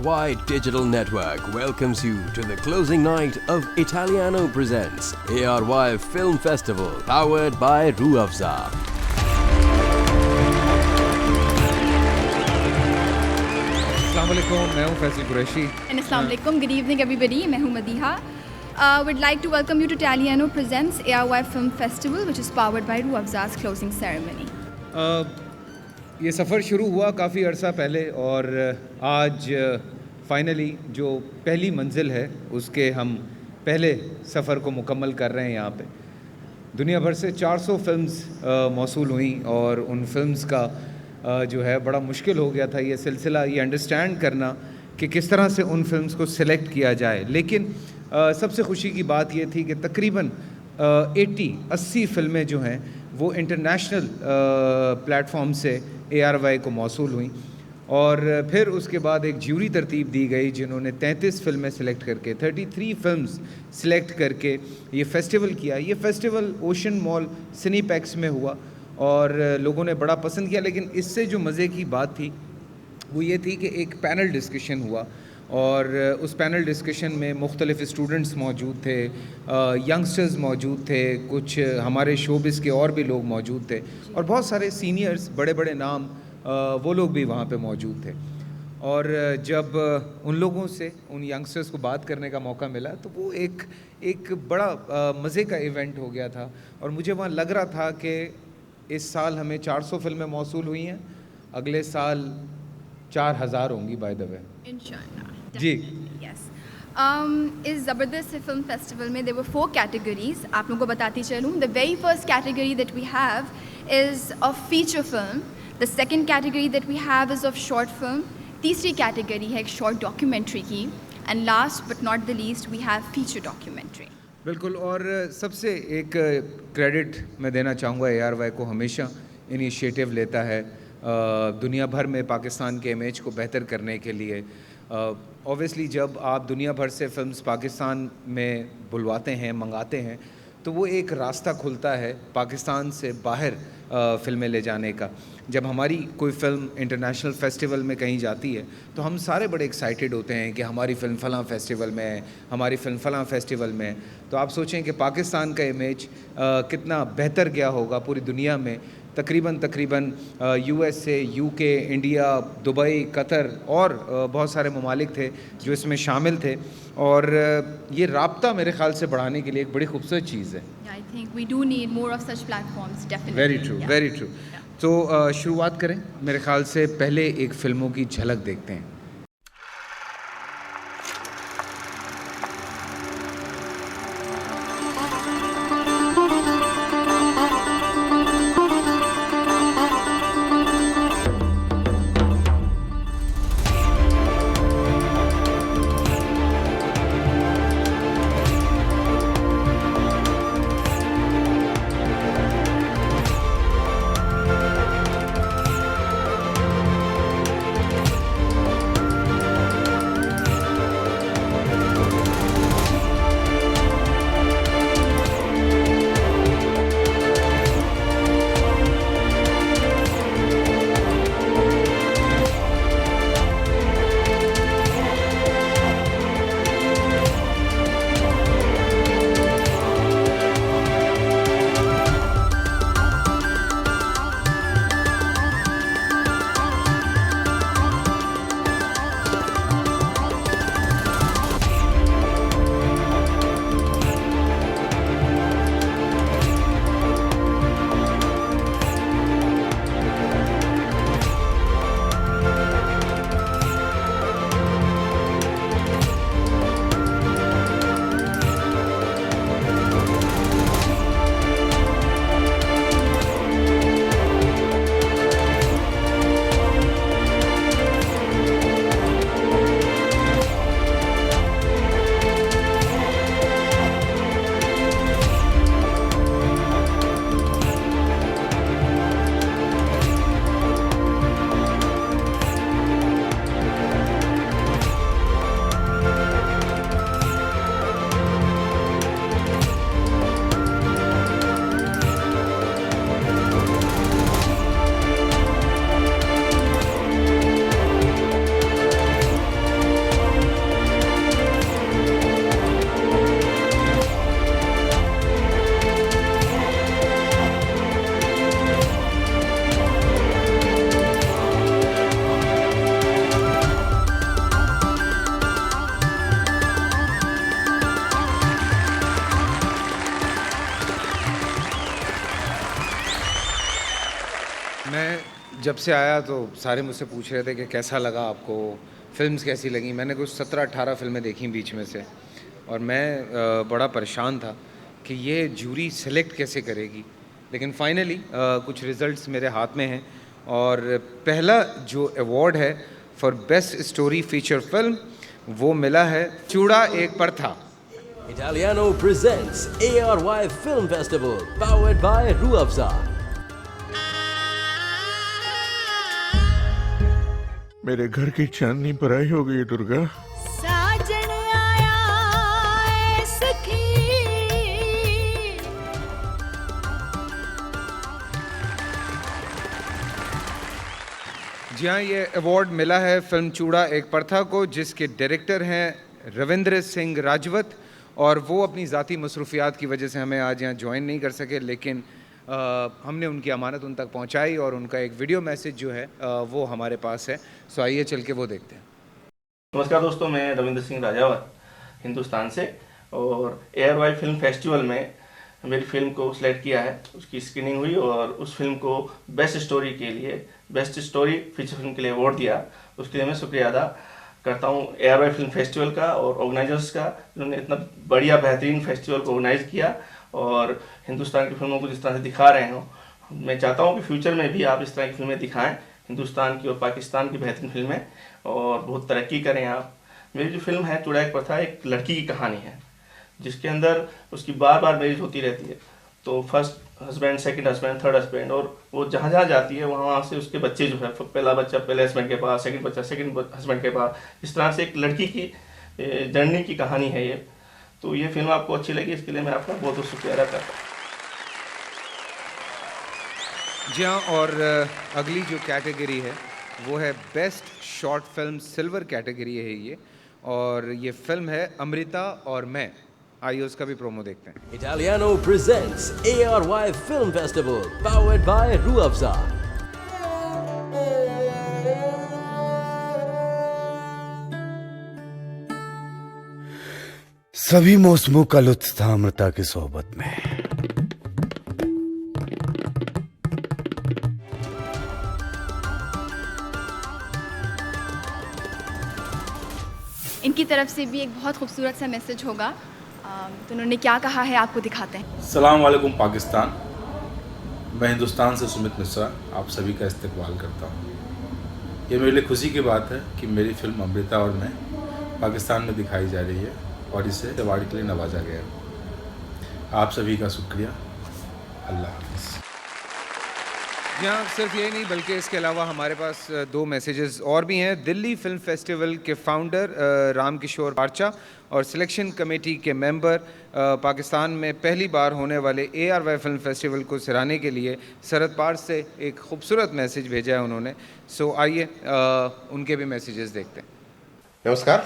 ARY Digital Network welcomes you to the closing night of Italiano Presents ARY Film Festival, powered by Rooh Afza. Assalamualaikum, मैं हूँ Faisal Qureshi. And Assalamualaikum, good evening everybody, मैं हूँ Madiha. Would like to welcome you to Italiano Presents ARY Film Festival, which is powered by Rooh Afza's closing ceremony. ये सफ़र शुरू हुआ काफ़ी अरसा पहले और आज फाइनली जो पहली मंजिल है उसके हम पहले सफ़र को मुकम्मल कर रहे हैं। यहाँ पे दुनिया भर से 400 फिल्म्स मौसूल हुई और उन फिल्म्स का जो है बड़ा मुश्किल हो गया था ये सिलसिला, ये अंडरस्टैंड करना कि किस तरह से उन फिल्म्स को सिलेक्ट किया जाए। लेकिन सबसे खुशी की बात ये थी कि तकरीबन 80 फिल्में जो हैं वो इंटरनेशनल प्लेटफॉर्म से ARY को मौसूल हुई और फिर उसके बाद एक ज्यूरी तरतीब दी गई जिन्होंने 33 फिल्में सिलेक्ट करके 33 फिल्म्स सिलेक्ट करके ये फ़ेस्टिवल किया। ये फ़ेस्टिवल ओशन मॉल सिनीपैक्स में हुआ और लोगों ने बड़ा पसंद किया। लेकिन इससे जो मज़े की बात थी वो ये थी कि एक पैनल डिस्कशन हुआ और उस पैनल डिस्कशन में मुख्तलिफ़ स्टूडेंट्स मौजूद थे, यंगस्टर्स मौजूद थे, कुछ हमारे शोबिस के और भी लोग मौजूद थे और बहुत सारे सीनियर्स, बड़े बड़े नाम, वो लोग भी वहाँ पे मौजूद थे। और जब उन लोगों से, उन यंगस्टर्स को बात करने का मौका मिला तो वो एक बड़ा मज़े का इवेंट हो गया था और मुझे वहाँ लग रहा था कि इस साल हमें 400 फिल्में मौसूल हुई हैं, अगले साल 4000 होंगी बाय द वे। Inshallah. जी। Yes. इस ज़बरदस्त फिल्म फेस्टिवल में there were 4 categories. आप लोगों को बताती चलूँ. The very first category that we have is of feature film. The second category that we have is of short film. तीसरी category है एक short documentary की. And last but not the least we have feature documentary. बिल्कुल। और सबसे एक credit मैं देना चाहूँगा ARY को, हमेशा इनिशिएटिव लेता है दुनिया भर में पाकिस्तान के इमेज को बेहतर करने के लिए। ऑब्वियसली जब आप दुनिया भर से फिल्म्स पाकिस्तान में बुलवाते हैं, मंगाते हैं, तो वो एक रास्ता खुलता है पाकिस्तान से बाहर फ़िल्में ले जाने का। जब हमारी कोई फ़िल्म इंटरनेशनल फेस्टिवल में कहीं जाती है तो हम सारे बड़े एक्साइटेड होते हैं कि हमारी फ़िल्म फ़लाँ फेस्टिवल में है, हमारी फ़िल्म फ़लाँ फेस्टिवल में है। तो आप सोचें कि पाकिस्तान का इमेज कितना बेहतर गया होगा पूरी दुनिया में। तकरीबन USA, UK, India, Dubai, Qatar और बहुत सारे ममालिक थे जो इसमें शामिल थे और ये राब्ता मेरे ख़्याल से बढ़ाने के लिए एक बड़ी खूबसूरत चीज़ है। I think we do need more of such platforms, definitely. Very true, Yeah. Very true. तो शुरुआत करें, मेरे ख़्याल से पहले एक फ़िल्मों की झलक देखते हैं। जब से आया तो सारे मुझसे पूछ रहे थे कि कैसा लगा आपको, फिल्म्स कैसी लगी। मैंने कुछ 17-18 फिल्में देखी बीच में से, और मैं बड़ा परेशान था कि ये जूरी सेलेक्ट कैसे करेगी। लेकिन फाइनली कुछ रिजल्ट्स मेरे हाथ में हैं, और पहला जो अवार्ड है for best story feature film वो मिला है चूड़ा एक पर था। Italiano presents ARY Film Festival, powered by Ruafza. मेरे घर की चांदनी पराई हो गई दुर्गा। साजन आया है सखी। जी हाँ, ये अवार्ड मिला है फिल्म चूड़ा एक प्रथा को, जिसके डायरेक्टर हैं रविंद्र सिंह राजवत, और वो अपनी ज़ाती मसरूफियात की वजह से हमें आज यहाँ ज्वाइन नहीं कर सके, लेकिन हमने उनकी अमानत उन तक पहुँचाई और उनका एक वीडियो मैसेज जो है वो हमारे पास है। सो आइए चल के वो देखते हैं। नमस्कार दोस्तों, मैं रविंद्र सिंह राजावत हिंदुस्तान से, और ARY फिल्म फेस्टिवल में मेरी फिल्म को सिलेक्ट किया है। उसकी स्क्रीनिंग हुई और उस फिल्म को बेस्ट स्टोरी के लिए, बेस्ट स्टोरी फीचर फिल्म के लिए अवार्ड दिया। उसके लिए मैं शुक्रिया अदा करता हूँ ARY फिल्म फेस्टिवल का और ऑर्गेनाइजर्स का, जिन्होंने इतना बढ़िया बेहतरीन फेस्टिवल को ऑर्गेनाइज किया और हिंदुस्तान की फिल्मों को जिस तरह से दिखा रहे हो। मैं चाहता हूँ कि फ्यूचर में भी आप इस तरह की फिल्में दिखाएं, हिंदुस्तान की और पाकिस्तान की बेहतरीन फिल्में, और बहुत तरक्की करें आप। मेरी जो फिल्म है चूड़ा एक प्रथा, एक लड़की की कहानी है जिसके अंदर उसकी बार बार मैरिज होती रहती है। तो first husband, second husband, third husband, और वो जहाँ जहाँ जाती है वहाँ से उसके बच्चे जो है, पहला बच्चा पहले हस्बैंड के पास, सेकंड बच्चा सेकंड हस्बैंड के पास, इस तरह से एक लड़की की जर्नी की कहानी है ये। तो ये फिल्म आपको अच्छी लगी, इसके लिए मैं आपका बहुत बहुत शुक्रिया अदा करता हूँ। जी हाँ, और अगली जो कैटेगरी है वो है best short film, silver category है ये, और ये फिल्म है अमृता और मैं। आइए उसका भी प्रोमो देखते हैं। Italiano presents ARY Film Festival, powered by Ruafza. सभी मौसमों का लुत्फ था अमृता की सोहबत में। इनकी तरफ से भी एक बहुत खूबसूरत सा मैसेज होगा। तो उन्होंने क्या कहा है आपको दिखाते हैं। सलाम वालेकुम पाकिस्तान, मैं हिंदुस्तान से सुमित मिश्रा आप सभी का इस्तकबाल करता हूँ। ये मेरे लिए खुशी की बात है कि मेरी फिल्म अमृता और मैं पाकिस्तान में दिखाई जा रही है और इसे अवार्ड के लिए नवाजा गया। आप सभी का शुक्रिया। अल्लाह हाफ़िज़। यहाँ सिर्फ यही नहीं बल्कि इसके अलावा हमारे पास दो मैसेजेस और भी हैं। दिल्ली फिल्म फेस्टिवल के फाउंडर रामकिशोर पारचा और सिलेक्शन कमेटी के मेंबर पाकिस्तान में पहली बार होने वाले ARY फिल्म फेस्टिवल को सराहने के लिए सरहद पार से एक खूबसूरत मैसेज भेजा है उन्होंने। सो आइए उनके भी मैसेजेस देखते हैं। नमस्कार,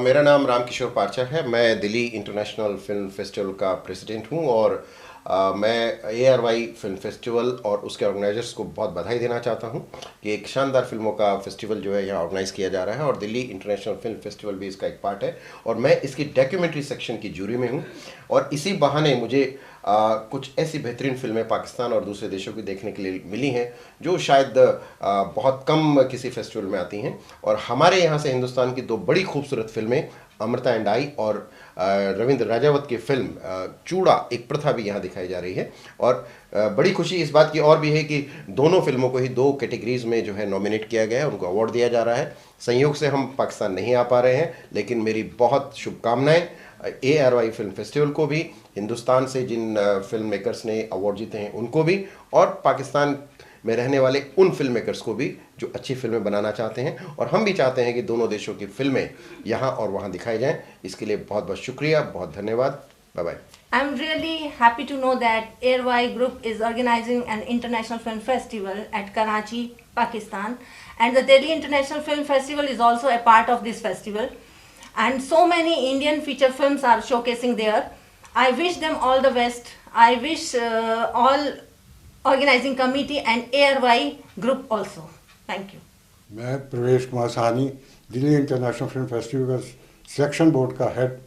मेरा नाम रामकिशोर पारचा है। मैं दिल्ली इंटरनेशनल फिल्म फेस्टिवल का प्रेसिडेंट हूँ, और मैं ARY फिल्म फेस्टिवल और उसके ऑर्गेनाइजर्स को बहुत बधाई देना चाहता हूँ कि एक शानदार फिल्मों का फेस्टिवल जो है यहाँ ऑर्गेनाइज़ किया जा रहा है, और दिल्ली इंटरनेशनल फिल्म फेस्टिवल भी इसका एक पार्ट है, और मैं इसकी डॉक्यूमेंट्री सेक्शन की जूरी में हूँ। और इसी बहाने मुझे कुछ ऐसी बेहतरीन फिल्में पाकिस्तान और दूसरे देशों की देखने के लिए मिली हैं जो शायद बहुत कम किसी फेस्टिवल में आती हैं। और हमारे यहाँ से हिंदुस्तान की दो बड़ी खूबसूरत फिल्में अमृता एंड आई और रविंद्र राजावत की फिल्म चूड़ा एक प्रथा भी यहाँ दिखाई जा रही है। और बड़ी खुशी इस बात की और भी है कि दोनों फिल्मों को ही दो कैटेगरीज में जो है नॉमिनेट किया गया है, उनको अवार्ड दिया जा रहा है। संयोग से हम पाकिस्तान नहीं आ पा रहे हैं, लेकिन मेरी बहुत शुभकामनाएं ARY फिल्म फेस्टिवल को भी, हिंदुस्तान से जिन फिल्म मेकर्स ने अवार्ड जीते हैं उनको भी, और पाकिस्तान में रहने वाले उन फिल्म मेकर्स को भी जो अच्छी फिल्में बनाना चाहते हैं। और हम भी चाहते हैं कि दोनों देशों की फिल्में यहाँ और वहाँ दिखाई जाएं। इसके लिए बहुत बहुत शुक्रिया, बहुत धन्यवाद। Bye bye. I'm really happy to know that ARY Group is organizing an international film festival at Karachi, Pakistan, and the Delhi International Film Festival is also a part of this festival. And so many Indian feature films are showcasing there. I wish them all the best. I wish all organizing committee and ARY Group also. Thank you. मैं प्रवेश Kumar Sahni, Delhi international film festival का selection board का head.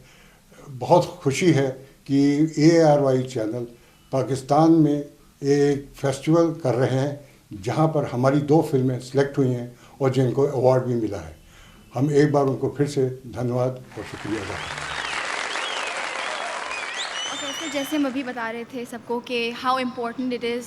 बहुत खुशी है कि ARY channel Pakistan में एक फेस्टिवल कर रहे हैं जहां पर हमारी 2 फिल्में सिलेक्ट हुई हैं और जिनको अवार्ड भी मिला है। हम एक बार उनको फिर से धन्यवाद और शुक्रिया अदा करते हैं। तो जैसे हम अभी बता रहे थे सबको कि how important it is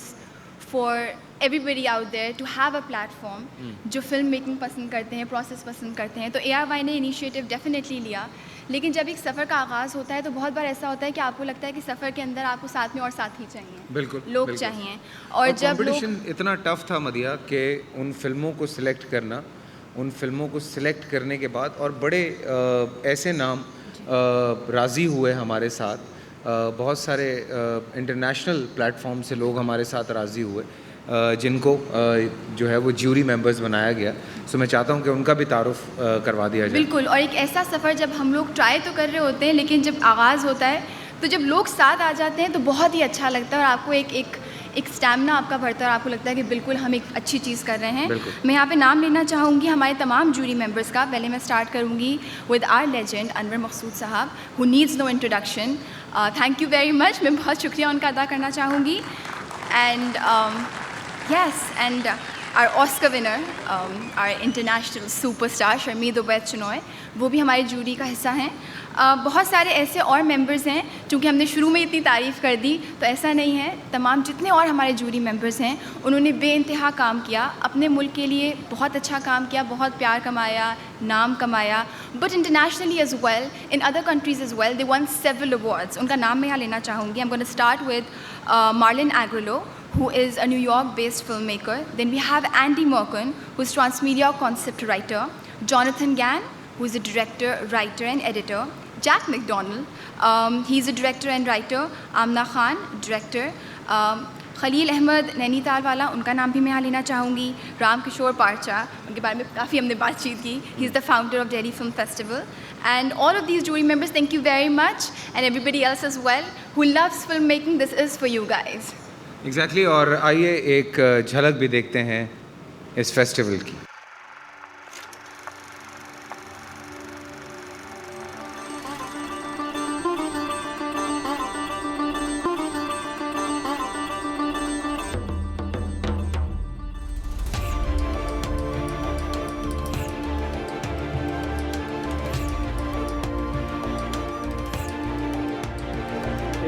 for everybody out there to have a platform जो फिल्म मेकिंग पसंद करते हैं, प्रोसेस पसंद करते हैं। तो ARY ने इनिशिएटिव डेफिनेटली लिया, लेकिन जब एक सफ़र का आगाज़ होता है तो बहुत बार ऐसा होता है कि आपको लगता है कि सफ़र के अंदर आपको साथ में और साथी चाहिए, बिल्कुल लोग चाहिए। और जब कंपटीशन इतना टफ था मदिया कि उन फिल्मों को सिलेक्ट करना, उन फिल्मों को सिलेक्ट करने के बाद और बड़े ऐसे नाम राज़ी हुए हमारे साथ, बहुत सारे इंटरनेशनल प्लेटफॉर्म से लोग हमारे साथ राज़ी हुए जिनको जो है वो ज्यूरी मेंबर्स बनाया गया। सो मैं चाहता हूं कि उनका भी तारुफ करवा दिया जाए। बिल्कुल, और एक ऐसा सफ़र जब हम लोग ट्राई तो कर रहे होते हैं, लेकिन जब आगाज़ होता है तो जब लोग साथ आ जाते हैं तो बहुत ही अच्छा लगता है और आपको एक स्टैमिना आपका बढ़ता है और आपको लगता है कि बिल्कुल हम एक अच्छी चीज़ कर रहे हैं। मैं यहाँ पे नाम लेना चाहूँगी हमारे तमाम जूरी मेंबर्स का। पहले मैं स्टार्ट करूँगी with our legend Anwar Maqsood साहब, who needs no introduction. Thank you very much, मैं बहुत शुक्रिया उनका अदा करना चाहूँगी। And yes, and our Oscar winner, our international superstar Sharmeen Obaid Chinoy, वो भी हमारी जूरी का हिस्सा हैं। बहुत सारे ऐसे और मेंबर्स हैं, चूँकि हमने शुरू में इतनी तारीफ़ कर दी तो ऐसा नहीं है, तमाम जितने और हमारे जूरी मेंबर्स हैं उन्होंने बेइंतहा काम किया, अपने मुल्क के लिए बहुत अच्छा काम किया, बहुत प्यार कमाया, नाम कमाया। But internationally as well, in other countries as well, they won several awards. उनका नाम मैं यहाँ लेना चाहूँगी। I am gonna start with Marlin Agrolo, who is a New York-based filmmaker. Then we have Andy Merkin, who is transmedia concept writer. Jonathan Gann, who is a director, writer and editor. Jack McDonald, he's a director and writer. Amna Khan, director. Khalil Ahmed Nainital वाला, उनका नाम भी मैं यहाँ लेना चाहूँगी। राम किशोर पारचा, उनके बारे में काफ़ी हमने बातचीत की। He is the founder of Delhi film festival. And all of these jury members, thank you very much, and everybody else as well who loves filmmaking. This is for you guys. Exactly और आइए एक झलक भी देखते हैं इस festival की।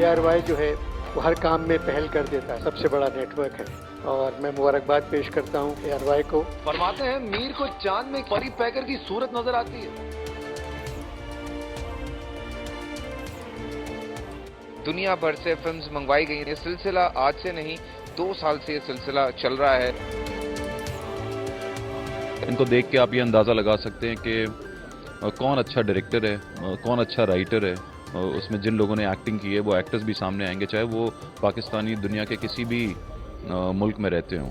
ARY जो है वो हर काम में पहल कर देता है, सबसे बड़ा नेटवर्क है और मैं मुबारकबाद पेश करता हूँ ARY को। फरमाते हैं मीर को चांद में परी पैकर की सूरत नजर आती है। दुनिया भर से फिल्म्स मंगवाई गई। ये सिलसिला आज से नहीं, 2 साल से ये सिलसिला चल रहा है। इनको देख के आप ये अंदाज़ा लगा सकते हैं कि कौन अच्छा डायरेक्टर है, कौन अच्छा राइटर है। उसमें जिन लोगों ने एक्टिंग की है वो एक्टर्स भी सामने आएंगे, चाहे वो पाकिस्तानी दुनिया के किसी भी मुल्क में रहते हों।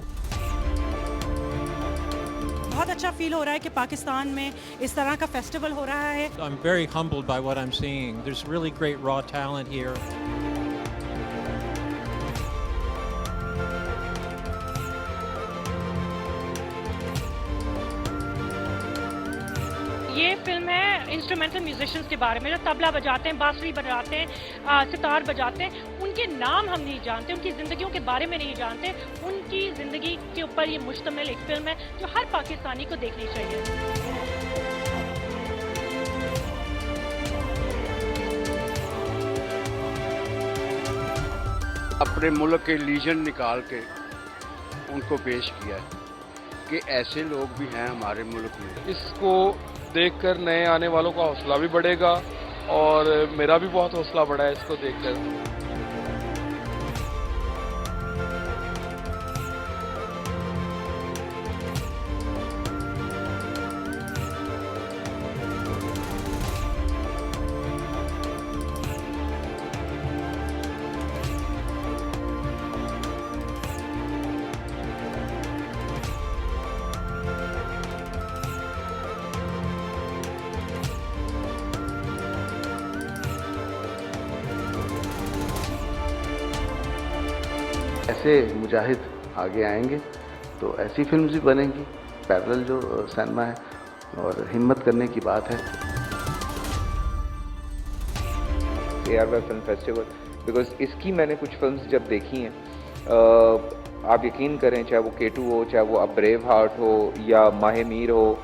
बहुत अच्छा फील हो रहा है कि पाकिस्तान में इस तरह का फेस्टिवल हो रहा है। I'm very humbled by what I'm seeing. There's really great raw talent here. ये फिल्म है इंस्ट्रूमेंटल म्यूजिशियंस के बारे में, जो तबला बजाते हैं, बांसुरी बजाते हैं, सितार बजाते हैं। उनके नाम हम नहीं जानते, उनकी ज़िंदगियों के बारे में नहीं जानते। उनकी ज़िंदगी के ऊपर ये मुश्तमिल एक फिल्म है जो हर पाकिस्तानी को देखनी चाहिए। अपने मुल्क के लीजेंड निकाल के उनको पेश किया है कि ऐसे लोग भी हैं हमारे मुल्क में। इसको देखकर नए आने वालों का हौसला भी बढ़ेगा और मेरा भी बहुत हौसला बढ़ा है इसको देखकर। ऐसे मुजाहिद आगे आएंगे तो ऐसी फिल्म भी बनेंगी, पैरेलल जो सिनेमा है, और हिम्मत करने की बात है। ARY फिल्म फेस्टिवल, बिकॉज इसकी मैंने कुछ फिल्म्स जब देखी हैं, आप यकीन करें, चाहे वो K2 हो, चाहे वो अब ब्रेव हार्ट हो, या माहे मीर हो,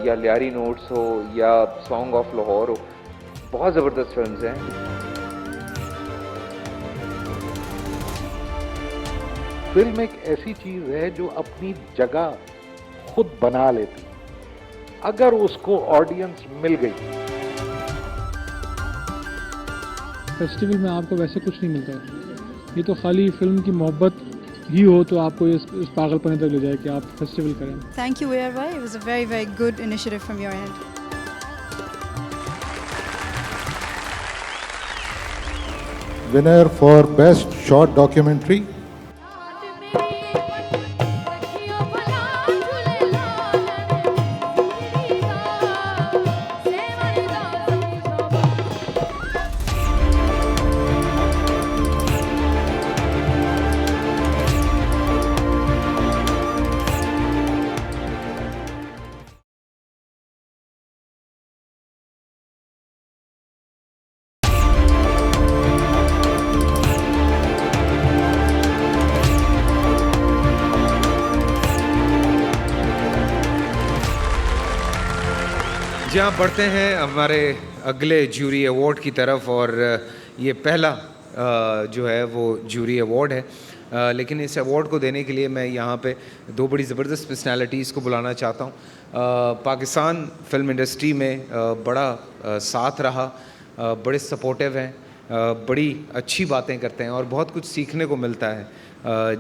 या लियारी नोट्स हो, या सॉन्ग ऑफ लाहौर हो, बहुत ज़बरदस्त फिल्म्स हैं। फिल्म एक ऐसी चीज़ है जो अपनी जगह खुद बना लेती, अगर उसको ऑडियंस मिल गई। फेस्टिवल में आपको वैसे कुछ नहीं मिलता, ये तो खाली फिल्म की मोहब्बत ही हो तो आपको इस पागलपने तक ले जाए कि आप फेस्टिवल करें। Thank you ARY, it was a very very good initiative from your end. Winner for Best Short Documentary. जी हाँ, बढ़ते हैं हमारे अगले जूरी अवार्ड की तरफ। और ये पहला जो है वो जूरी अवार्ड है, लेकिन इस अवार्ड को देने के लिए मैं यहाँ पे दो बड़ी ज़बरदस्त पर्सनालिटीज़ को बुलाना चाहता हूँ। पाकिस्तान फिल्म इंडस्ट्री में बड़ा साथ रहा, बड़े सपोर्टिव हैं, बड़ी अच्छी बातें करते हैं और बहुत कुछ सीखने को मिलता है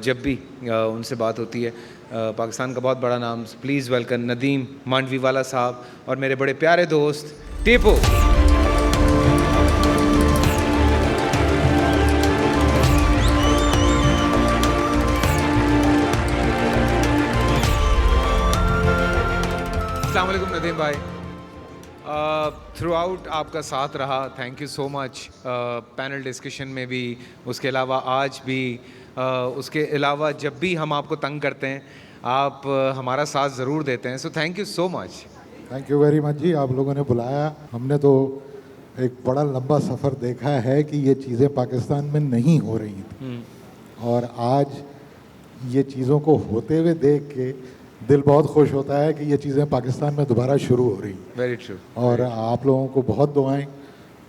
जब भी उनसे बात होती है। पाकिस्तान का बहुत बड़ा नाम, प्लीज़ वेलकम नदीम मांडवीवाला साहब और मेरे बड़े प्यारे दोस्त टीपू। अस्सलाम वालेकुम नदीम भाई, थ्रू आउट आपका साथ रहा, thank you so much. Panel discussion में भी, उसके अलावा आज भी, उसके अलावा जब भी हम आपको तंग करते हैं आप हमारा साथ ज़रूर देते हैं, so thank you so much. Thank you very much ji, आप लोगों ने बुलाया। हमने तो एक बड़ा लंबा सफ़र देखा है कि ये चीज़ें पाकिस्तान में नहीं हो रही थी, और आज ये चीज़ों को होते हुए देख के दिल बहुत खुश होता है कि ये चीज़ें पाकिस्तान में दोबारा शुरू हो रही। Very true. और आप लोगों को बहुत दुआएं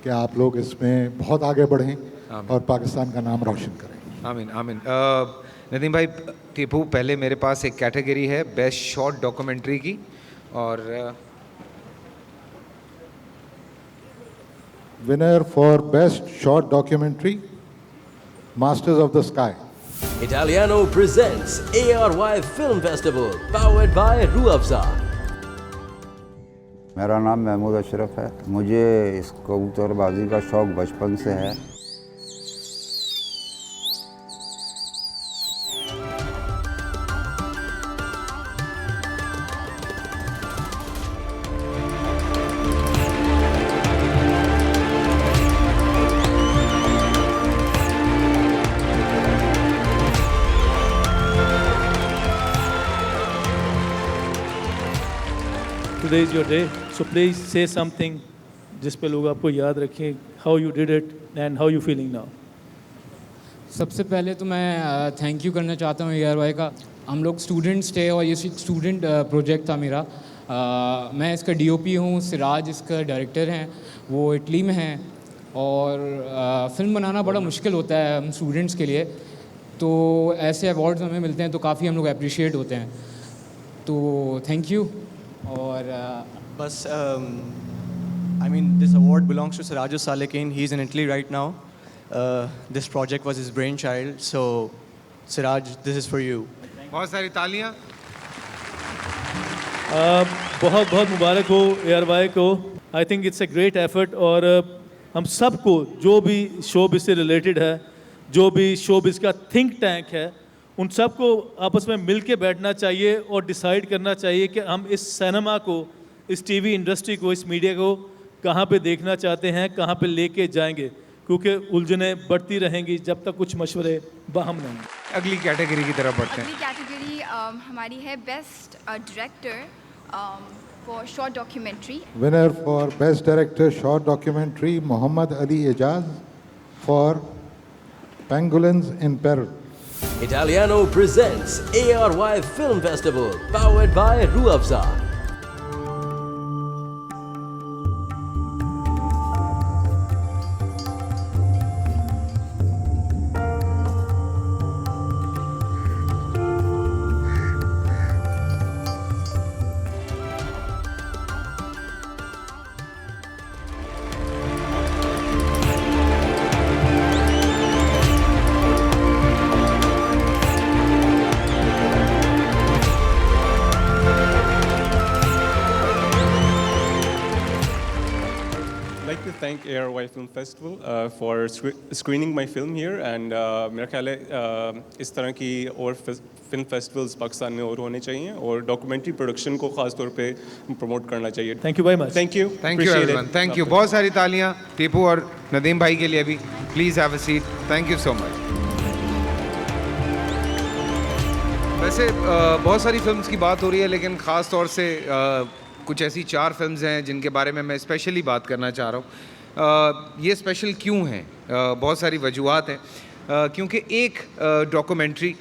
कि आप लोग इसमें बहुत आगे बढ़ें और पाकिस्तान का नाम रोशन करें। आमीन आमीन। नदीम भाई, टीपू, पहले मेरे पास एक कैटेगरी है बेस्ट शॉर्ट डॉक्यूमेंट्री की, और winner for best short documentary, masters of the sky. Italiano presents ARY Film Festival, powered by Ruafza. मेरा नाम महमूद अशरफ है। मुझे इस कबूतरबाजी का शौक़ बचपन से है। Today is your day, so please say something जिस पे लोग आपको याद रखें, how you did it and how you feeling now. सबसे पहले तो मैं थैंक यू करना चाहता हूँ ARY का। हम लोग स्टूडेंट्स थे और ये स्टूडेंट प्रोजेक्ट था मेरा। मैं इसका DOP हूँ, सिराज इसका डायरेक्टर हैं, वो इटली में हैं, और फिल्म बनाना बड़ा मुश्किल होता है हम स्टूडेंट्स के लिए, तो ऐसे अवार्ड्स हमें मिलते हैं तो काफ़ी हम लोग अप्रिशिएट होते हैं, तो थैंक यू। और बस I mean, this award belongs to Siraj Salekin. He's in Italy right now. This project was his brainchild. So, Siraj, this is for you. बहुत सारी तालियां। बहुत बहुत मुबारक हो ARY को। आई think it's a great effort, और हम सबको जो भी शोबिज से रिलेटेड है, जो भी शोबिज का थिंक टैंक है, उन सबको आपस में मिल के बैठना चाहिए और डिसाइड करना चाहिए कि हम इस सिनेमा को, इस टीवी इंडस्ट्री को, इस मीडिया को कहाँ पे देखना चाहते हैं, कहाँ पे लेके जाएंगे, क्योंकि उलझनें बढ़ती रहेंगी जब तक कुछ मशवरे बाहम नहीं। अगली कैटेगरी की तरफ बढ़ते हैं। अगली कैटेगरी हमारी है best director for short documentary. Winner for best director short documentary, Mohammad Ali Ejaz for pangolins in Peru. Italiano presents ARY Film Festival, powered by Ruafza. I'd like to thank ARY Film Festival for screening my film here, and मेरा ख्याल है इस तरह की और film festivals Pakistan में और होने चाहिए और डॉक्यूमेंट्री प्रोडक्शन को खास तौर पे प्रमोट करना चाहिए. Thank you very much. Thank you. Thank you everyone. Thank you. बहुत सारी तालियां टीपू और नदीम भाई के लिए भी. Please have a seat. Thank you so much. वैसे बहुत सारी फिल्म्स की बात हो रही है, लेकिन ख़ास तौर से कुछ ऐसी 4 फिल्म्स हैं जिनके बारे में मैं स्पेशली बात करना चाह रहा हूँ. ये स्पेशल क्यों हैं? बहुत सारी वजूहात हैं. क्योंकि एक डॉक्यूमेंट्री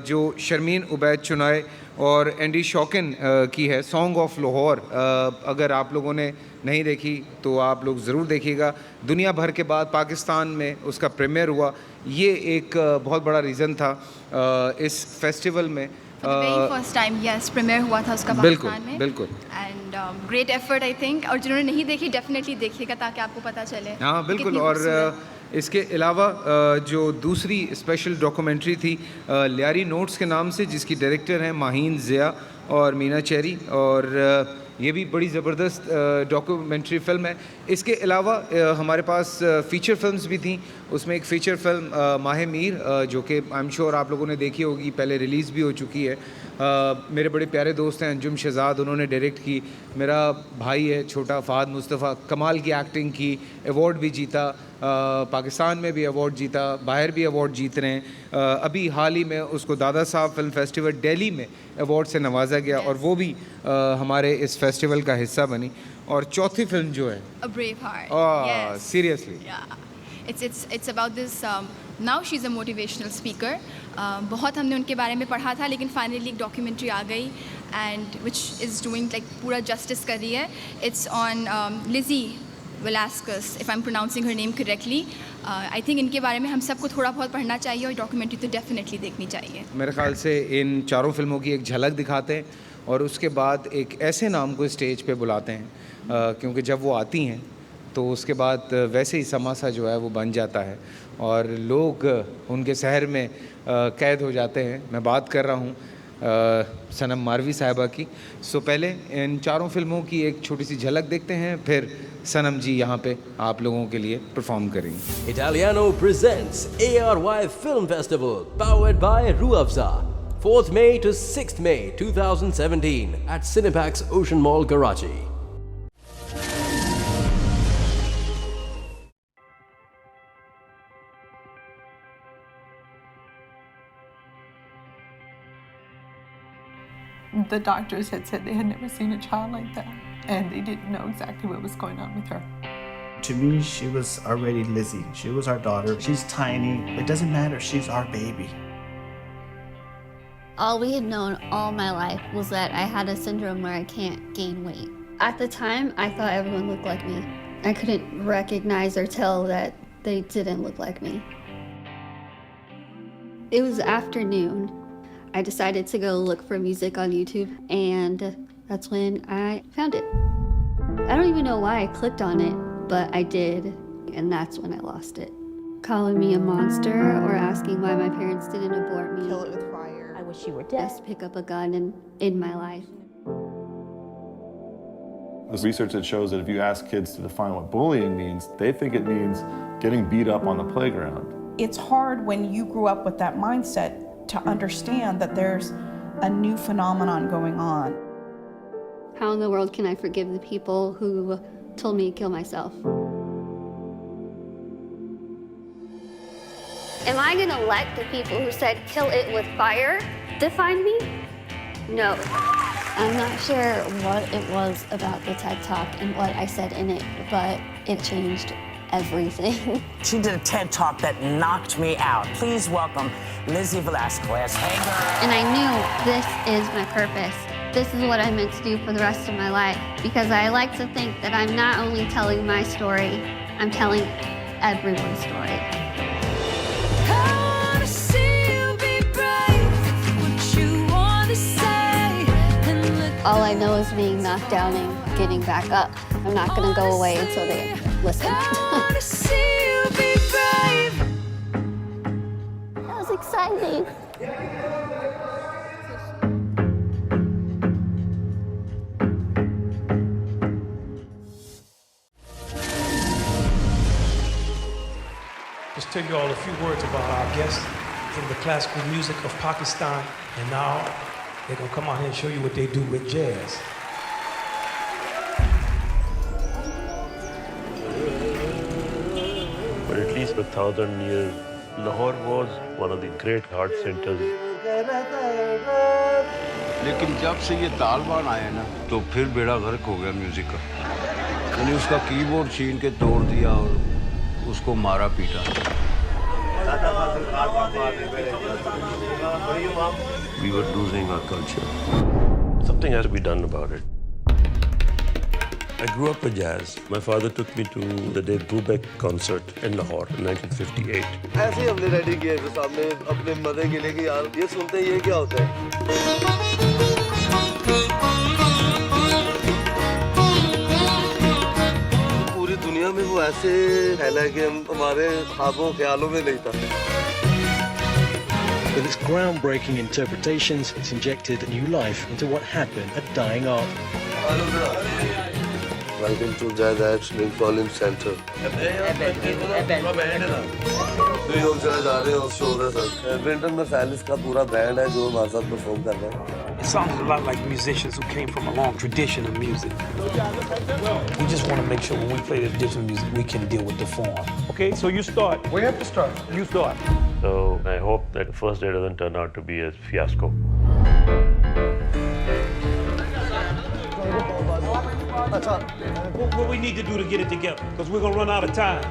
जो शर्मीन उबैद चुनाए और एंडी शौकिन की है, सॉन्ग ऑफ लाहौर, अगर आप लोगों ने नहीं देखी तो आप लोग ज़रूर देखिएगा. दुनिया भर के बाद पाकिस्तान में उसका प्रीमियर हुआ. ये एक बहुत बड़ा रीज़न था इस फेस्टिवल में. फर्स्ट टाइम यस प्रीमियर हुआ था उसका पाकिस्तान में. बिल्कुल. And great effort I think. और जिन्होंने नहीं देखी डेफिनेटली देखिएगा ताकि आपको पता चले. हाँ बिल्कुल. और इसके अलावा जो दूसरी स्पेशल डॉक्यूमेंट्री थी लियारी नोट्स के नाम से, जिसकी डायरेक्टर हैं माहीन ज़िया और मीना चेरी, और ये भी बड़ी ज़बरदस्त डॉक्यूमेंट्री फ़िल्म है. इसके अलावा हमारे पास फ़ीचर फिल्म्स भी थी. उसमें एक फ़ीचर फिल्म माहे मीर, जो कि आई एम श्योर आप लोगों ने देखी होगी, पहले रिलीज़ भी हो चुकी है. मेरे बड़े प्यारे दोस्त हैं अंजुम शहजाद, उन्होंने डायरेक्ट की. मेरा भाई है छोटा फ़हद मुस्तफ़ा, कमाल की एक्टिंग की, अवार्ड भी जीता, पाकिस्तान में भी अवार्ड जीता, बाहर भी अवार्ड जीत रहे हैं. अभी हाल ही में उसको दादा साहब फिल्म फेस्टिवल दिल्ली में अवार्ड से नवाजा गया, और वो भी हमारे इस फेस्टिवल का हिस्सा बनी. और चौथी फिल्म जो है A Braveheart. Seriously It's about this. Now she's a motivational speaker. बहुत हमने उनके बारे में पढ़ा था, लेकिन फाइनली एक डॉक्यूमेंट्री आ गई and which is doing like पूरा जस्टिस कर रही है. It's on Lizzie Velasquez, if I am pronouncing her name correctly. I think इनके बारे में हम सबको थोड़ा बहुत पढ़ना चाहिए और डॉक्यूमेंट्री तो डेफिनेटली देखनी चाहिए. मेरे ख्याल से इन 4 फिल्मों की एक झलक दिखाते हैं और उसके बाद एक ऐसे नाम को स्टेज पे बुलाते हैं, क्योंकि जब वो आती हैं तो उसके बाद वैसे ही समासा जो है वो बन जाता है और लोग उनके शहर में कैद हो जाते हैं. मैं बात कर रहा हूँ सनम मारवी साहिबा की. सो पहले इन 4 फिल्मों की एक छोटी सी झलक देखते हैं, फिर सनम जी यहाँ पे आप लोगों के लिए परफॉर्म करेंगी. Italiano presents ARY Film Festival, powered by Ruafza. 4th May to 6th May 2017 at Cinepax Ocean Mall, Karachi. The doctors had said they had never seen a child like that, and they didn't know exactly what was going on with her. To me, she was already Lizzie. She was our daughter. She's tiny. It doesn't matter. She's our baby. All we had known all my life was that I had a syndrome where I can't gain weight. At the time, I thought everyone looked like me. I couldn't recognize or tell that they didn't look like me. It was afternoon. I decided to go look for music on YouTube, and that's when I found it. I don't even know why I clicked on it, but I did, and that's when I lost it. Calling me a monster or asking why my parents didn't abort me. Kill it with fire. I wish you were dead. Just pick up a gun and end my life. There's research that shows that if you ask kids to define what bullying means, they think it means getting beat up on the playground. It's hard when you grew up with that mindset to understand that there's a new phenomenon going on. How in the world can I forgive the people who told me to kill myself? Am I gonna let the people who said kill it with fire define me? No. I'm not sure what it was about the TED Talk and what I said in it, but it changed everything. She did a TED Talk that knocked me out. Please welcome Lizzie Velasquez. Hey, girl. And I knew this is my purpose. This is what I'm meant to do for the rest of my life. Because I like to think that I'm not only telling my story, I'm telling everyone's story. All I know is being knocked down and getting back up. I'm not gonna go away until they listen. That was exciting. Just tell you all a few words about our guests from the classical music of Pakistan, and now they're gonna come out here and show you what they do with jazz. For at least 1,000 years, Lahore was one of the great art centers. लेकिन जब से ये तालिबान आए ना तो फिर बेड़ा गर्क हो गया म्यूजिक का। मैंने उसका कीबोर्ड छीन के तोड़ दिया और उसको मारा पीटा। We were losing our culture. Something has to be done about it. I grew up with jazz. My father took me to the Dave Brubeck concert in Lahore in 1958. ऐसे ही हमने रेडी किया है सामने अपने मजे के लिए कि यार ये सुनते ही ये क्या होता है। पूरी दुनिया में वो ऐसे फैला है कि हम हमारे ख्वाबों ख्यालों में नहीं था। With its groundbreaking interpretations, it's injected new life into what had been a dying art. Welcome to Jazz at Lincoln Center. New York चले जा रहे हैं और शो है सर। ब्रिंटन में फैलिस का पूरा बैंड है जो हमारे साथ परफॉर्म कर रहा है। It sounded a lot like musicians who came from a long tradition of music. We just want to make sure when we play the traditional music, we can deal with the form. Okay, so you start. We have to start. You start. So I hope that the first day doesn't turn out to be a fiasco. What we need to do to get it together, because we're going to run out of time.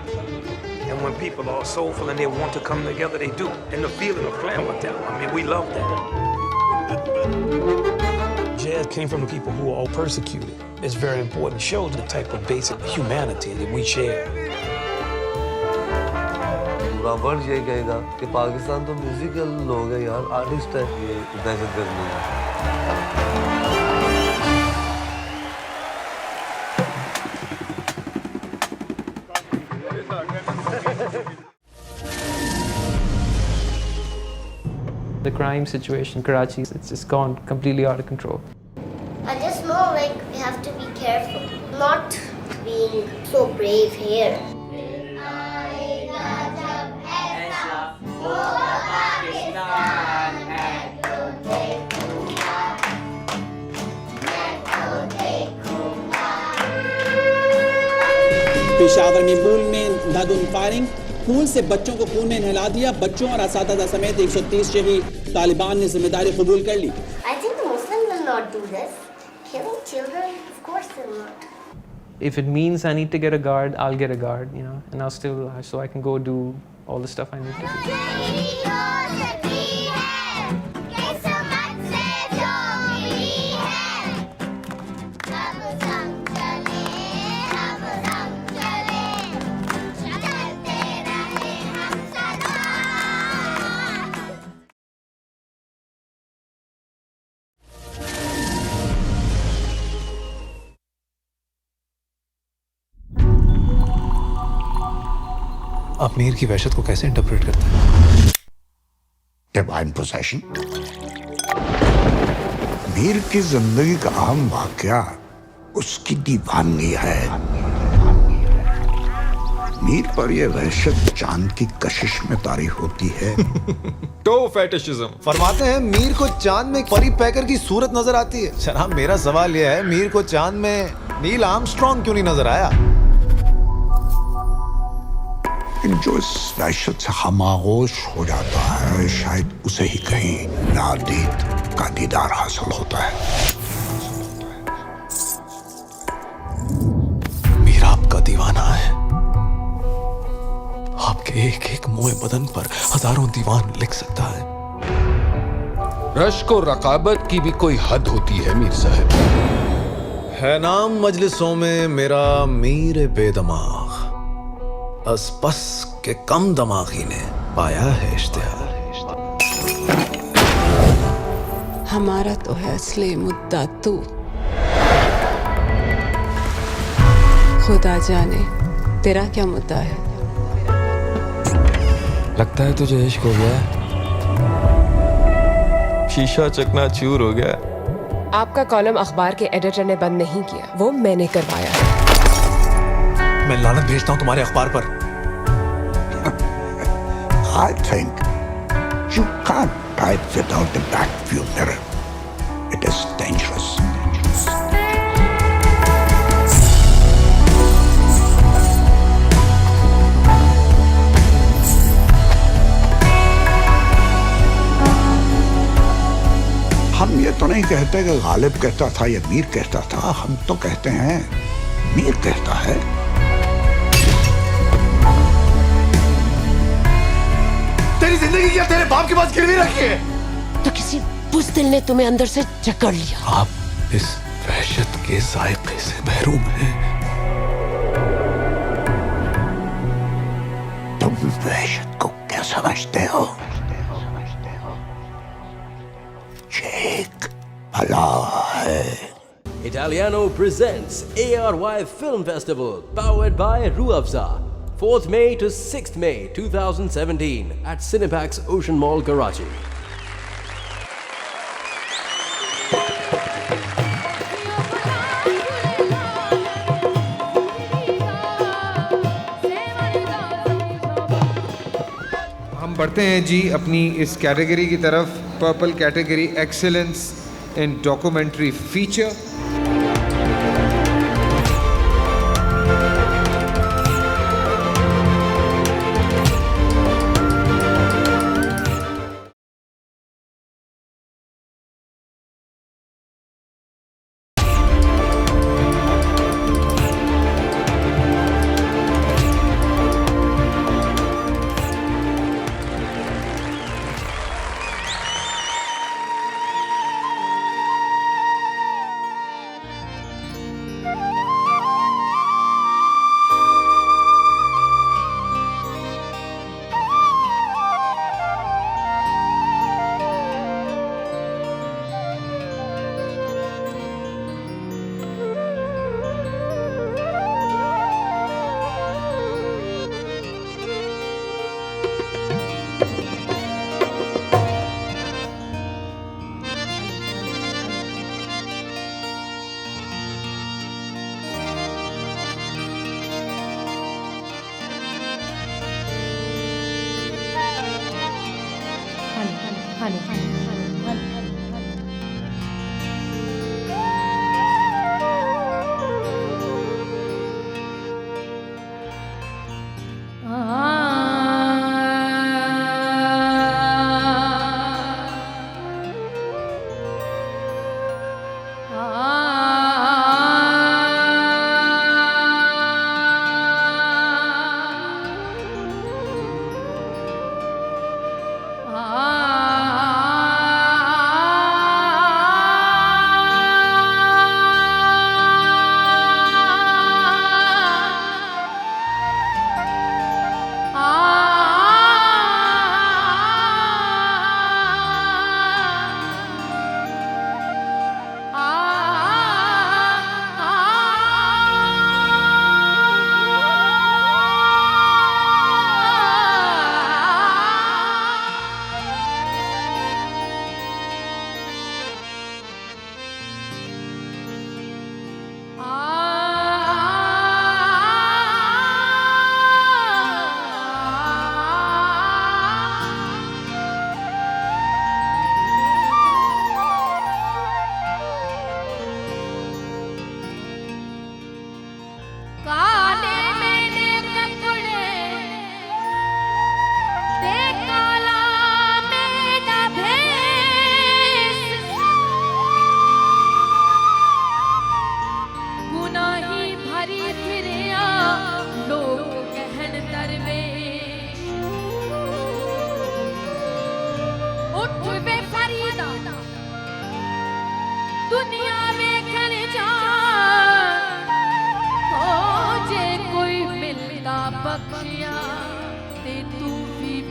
And when people are soulful and they want to come together, they do. And the feeling of playing with them, I mean, we love that. Jazz came from the people who are all persecuted. It's very important. It shows the type of basic humanity that we share. पूरा world ये कहेगा कि पाकिस्तान तो musical लोग हैं यार, artist है, ये दहशतगर्द नहीं है। The crime situation in Karachi, it's just gone completely out of control. I just know like we have to be careful, not being so brave here. Peshawar में पूल में धाधुन फायरिंग, पूल से बच्चों को खून में नहला दिया। बच्चों और असातिज़ा समेत 130 शहीद। तालिबान ने जिम्मेदारी कबूल कर ली। I think the Muslims will not do this. Killing children, of course they will not. If it means I need to get a guard, I'll get a guard, you know, and I'll still, so I can go do all the stuff I need to do. आप मीर की वहशत को कैसे interpret करते हैं? Divine possession. Mir की जिंदगी का अहम वाकया उसकी दीवानगी है। मीर पर यह वहशत चांद की कशिश में तारी होती है। तो फेटिशिज्म फरमाते हैं मीर को चांद में परी पैकर की सूरत नजर आती है। जनाब मेरा सवाल यह है, मीर को चांद में नील आर्मस्ट्रॉन्ग क्यों नहीं नजर आया? जो इस वहशत से खामोश हो जाता है, शायद उसे ही कहीं नादीद का दीदार हासिल होता है। मीर आपका दीवाना है। आपके एक एक मोए बदन पर हजारों दीवान लिख सकता है। रश्क और रकाबत की भी कोई हद होती है मीर साहब। है नाम मजलिसों में मेरा मीर बेदमाग, बस के कम दमागी ने पाया है इश्तिहार। हमारा तो है असली मुद्दा तू, खुदा जाने तेरा क्या मुद्दा है। लगता है तुझे इश्क हो गया, शीशा चकनाचूर हो गया। आपका कॉलम अखबार के एडिटर ने बंद नहीं किया, वो मैंने करवाया है। मैं लानत भेजता हूं तुम्हारे अखबार पर। I think you can't type without the back view mirror. It is dangerous. हम ये तो नहीं कहते कि गालिब कहता था या मीर कहता था, हम तो कहते हैं मीर कहता है। तेरी जिंदगी क्या तेरे बाप के पास गिरवी रखी है? तो किसी बुज़दिल ने तुम्हें अंदर से जकड़ लिया। आप इस वहशत के जायके से महरूम हैं। तुम वहशत को क्या समझते हो? Italiano presents ARY Film Festival, powered by Ruafza. 4th May to 6th May 2017 at Cinepax Ocean Mall, Karachi. हम बढ़ते हैं जी अपनी इस कैटेगरी की तरफ, purple category, excellence in documentary feature.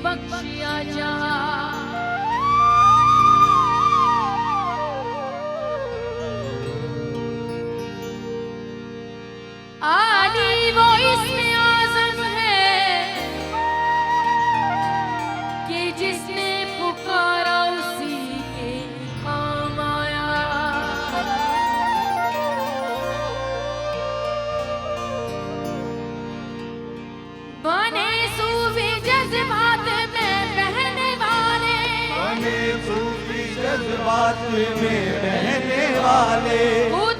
बख्शिया जा। आली वो इसमें आज़म है कि जिसने पुकारा उसी के काम आया। बने सूफी जज्बात में बहने वाले, बने सूफी जज्बात में बहने वाले,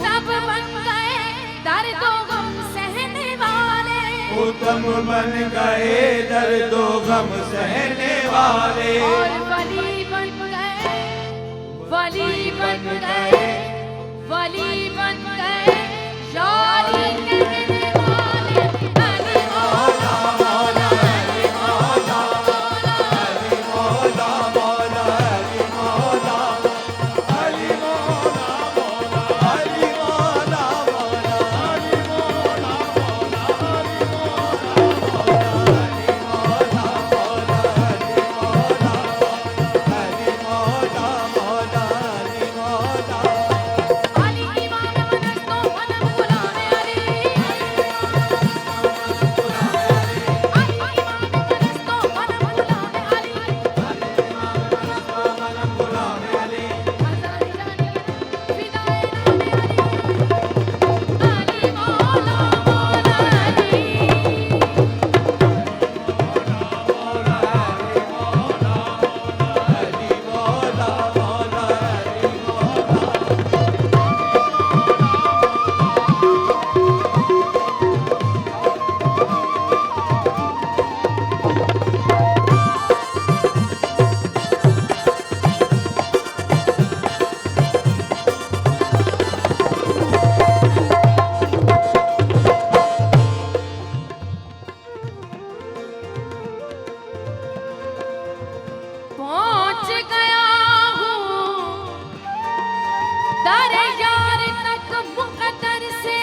तब बन गए दर्दो गम सहने वाले, उत्तम बन गए दर्दो गम सहने वाले, और वली बन गए, वली बन गए, वली बन गए यारी कहने वाले। अली मौला मौला अली मौला मौला अली मौला मौला अली मौला अली मौला मौला अली मौला मौला अली मौला मौला अली पहुंच गया हूँ दर यार तक मुकद्दर से,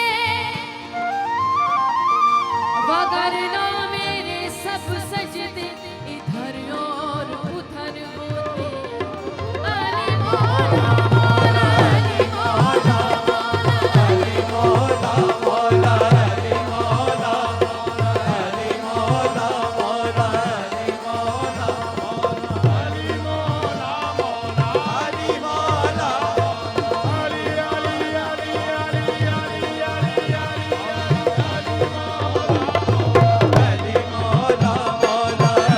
वगरना मेरे सब सजदे इधर और उधर होते। अली मौला मौला अली मौला मौला अली मौला मौला अली मौला अली मौला मौला अली मौला अली मौला मौला अली मौला अली अली अली अली अली अली अली अली मौला मौला अली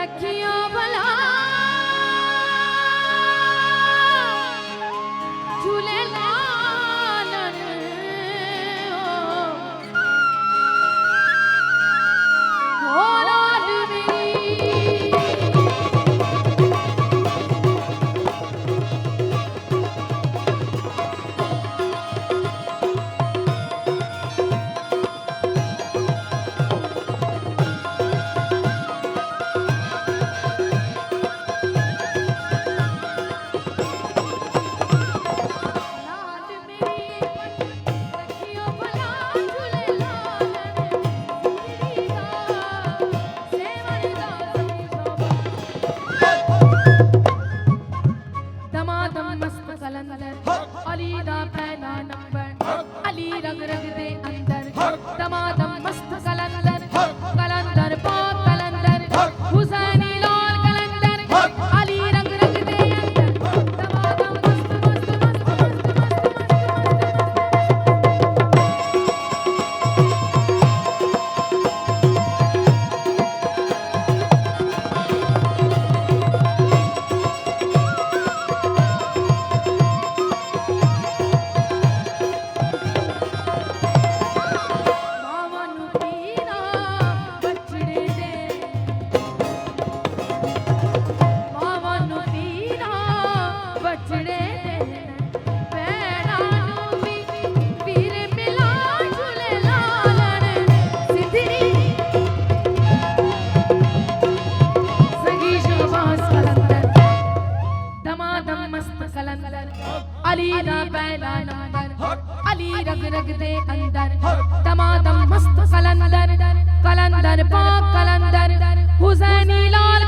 रखियो भला झूले लालन हो लाल मेरी दमादम मस्त कलंदर कलंदर पा कलंदर हुसैनी लौर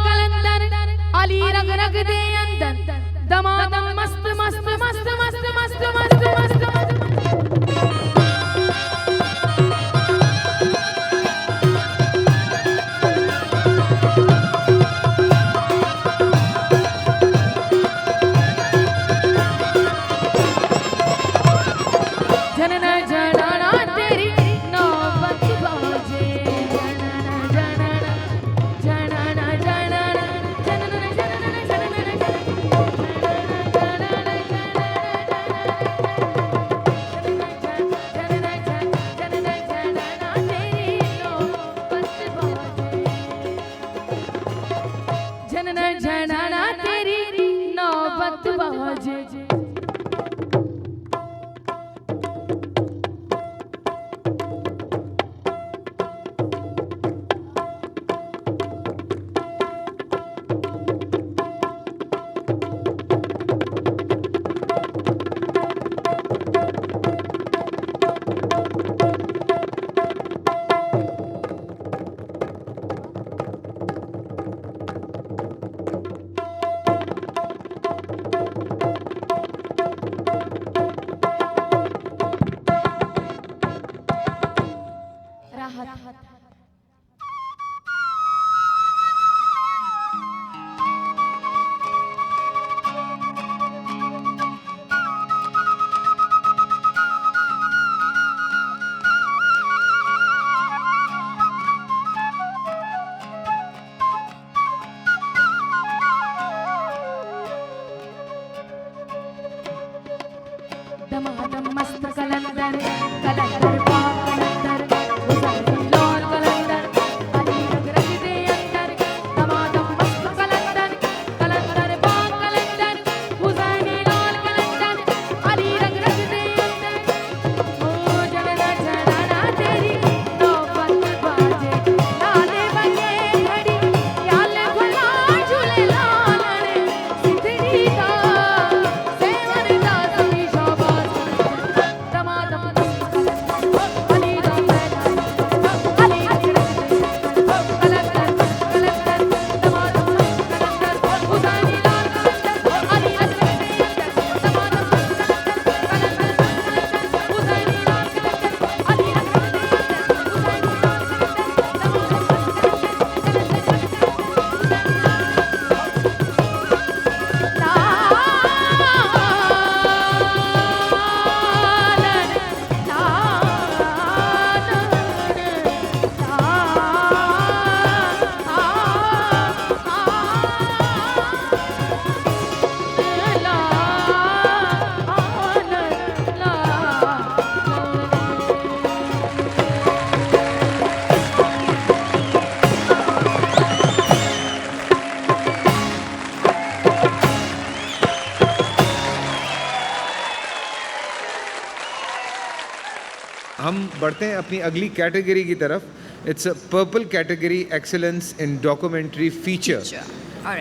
बढ़ते हैं अपनी अगली कैटेगरी की तरफ। It's a purple category, excellence in documentary feature.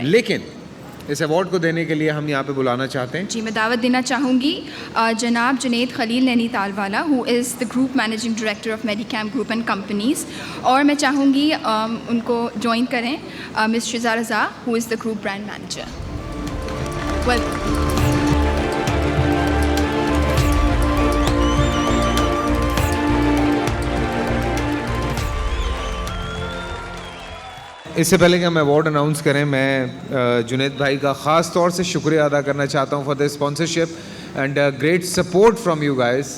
लेकिन इस अवार्ड को देने के लिए हम यहाँ पे बुलाना चाहते हैं। जी, मैं दावत देना चाहूँगी जनाब जुनेद खलील नैनीताल वाला, who is the group managing director of Medicam group and companies, और मैं चाहूँगी उनको ज्वाइन करें miss Shiza Raza, who is the group brand manager. Welcome. इससे पहले कि हम अवार्ड अनाउंस करें, मैं जुनेद भाई का ख़ास तौर से शुक्रिया अदा करना चाहता हूं for the sponsorship and great support from you guys.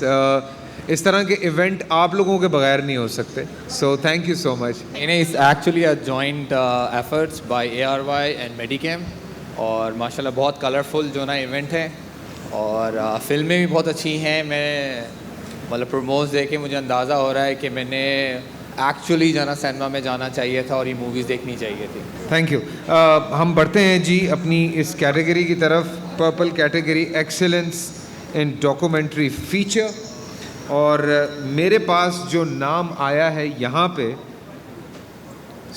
इस तरह के इवेंट आप लोगों के बगैर नहीं हो सकते, so thank you so much. It's actually a joint efforts by ARY and Medicam, और माशाल्लाह बहुत कलरफुल जो ना इवेंट है, और फिल्में भी बहुत अच्छी हैं। मैं मतलब प्रोमोज देख के मुझे अंदाज़ा हो रहा है कि मैंने एक्चुअली जाना सिनेमा में जाना चाहिए था और ये मूवीज़ देखनी चाहिए थी। Thank you. हम बढ़ते हैं जी अपनी इस कैटेगरी की तरफ, purple category, excellence in documentary feature, और मेरे पास जो नाम आया है यहाँ पे,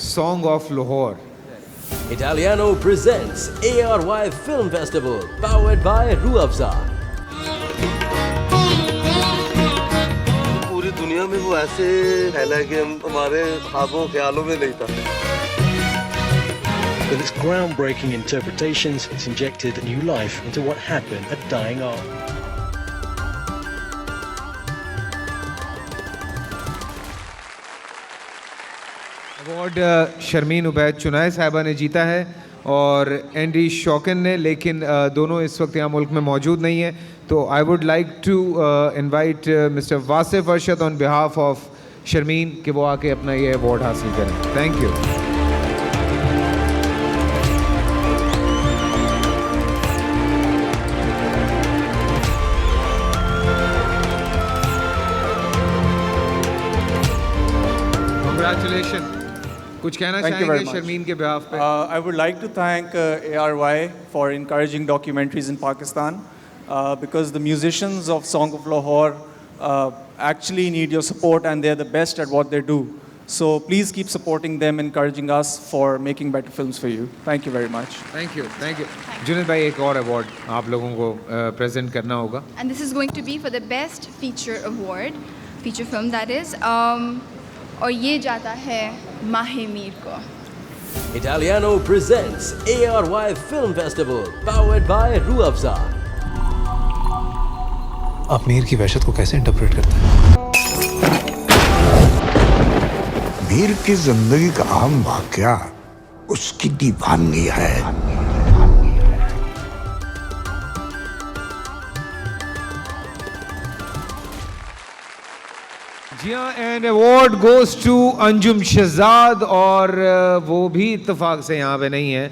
song of Lahore. Italiano presents ARY Film Festival, powered by Ruafza. दुनिया में वो ऐसे फैला है कि हम हमारे ख्वाबों ख्यालों में नहीं था। With its groundbreaking interpretations, it's injected new life into what happened at dying art. Award Sharmeen Obaid Chinoy साहिबा ने जीता है और एंडी शौकन ने, लेकिन दोनों इस वक्त यहाँ मुल्क में मौजूद नहीं है। तो I would like to invite mister Wasif Arshad on behalf of Sharmeen कि वो आके अपना ये अवार्ड हासिल करें। Thank you. Congratulations. कुछ कहना चाहेंगे शर्मीन के बिहाफ पे? I would like to thank ARY for encouraging documentaries in Pakistan, because the musicians of Song of Lahore actually need your support and they're the best at what they do. So please keep supporting them, encouraging us for making better films for you. Thank you very much. Thank you, thank you. Junaid भाई, एक और award आप लोगों को present करना होगा। And this is going to be for the best feature award, feature film that is, और ये जाता है माहे मीर को। Italiano presents ARY Film Festival, powered by Ruafza. आप मीर की वहशत को कैसे इंटरप्रेट करते हैं? मीर की जिंदगी का अहम वाकया उसकी दीवानगी है। जी हाँ, and award goes to Anjum Shahzad, और वो भी इत्तेफाक से यहाँ पे नहीं है,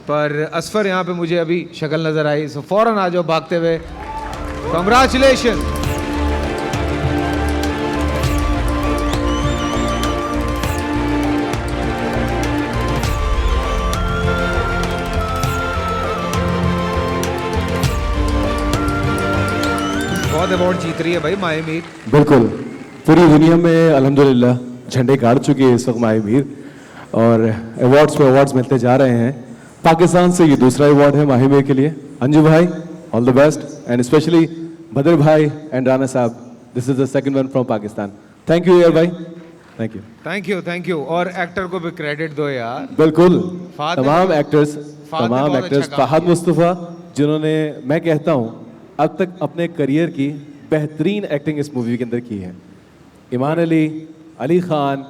पर असफर यहाँ पे मुझे अभी शक्ल नज़र आई, सो फ़ौरन आ जाओ भागते हुए। कॉन्ग्रेचुलेशन। बहुत अवार्ड जीत रही है भाई माहे मीर। बिल्कुल, पूरी दुनिया में अल्हम्दुलिल्लाह झंडे गाड़ चुकी है इस वक्त माहे मीर, और अवार्ड्स पे अवार्ड्स मिलते जा रहे हैं। पाकिस्तान से ये दूसरा अवार्ड है माहे मीर के लिए। अंजू भाई, all the best, and specially बदर भाई एंड राना साहब, this is the second one from Pakistan. Thank you यार भाई, thank you, thank you, thank you. और एक्टर को भी क्रेडिट दो यार। बिल्कुल, तमाम एक्टर्स, फहद मुस्तफ़ा, जिन्होंने मैं कहता हूँ अब तक अपने करियर की बेहतरीन एक्टिंग इस मूवी के अंदर की है। ईमान अली, अली खान,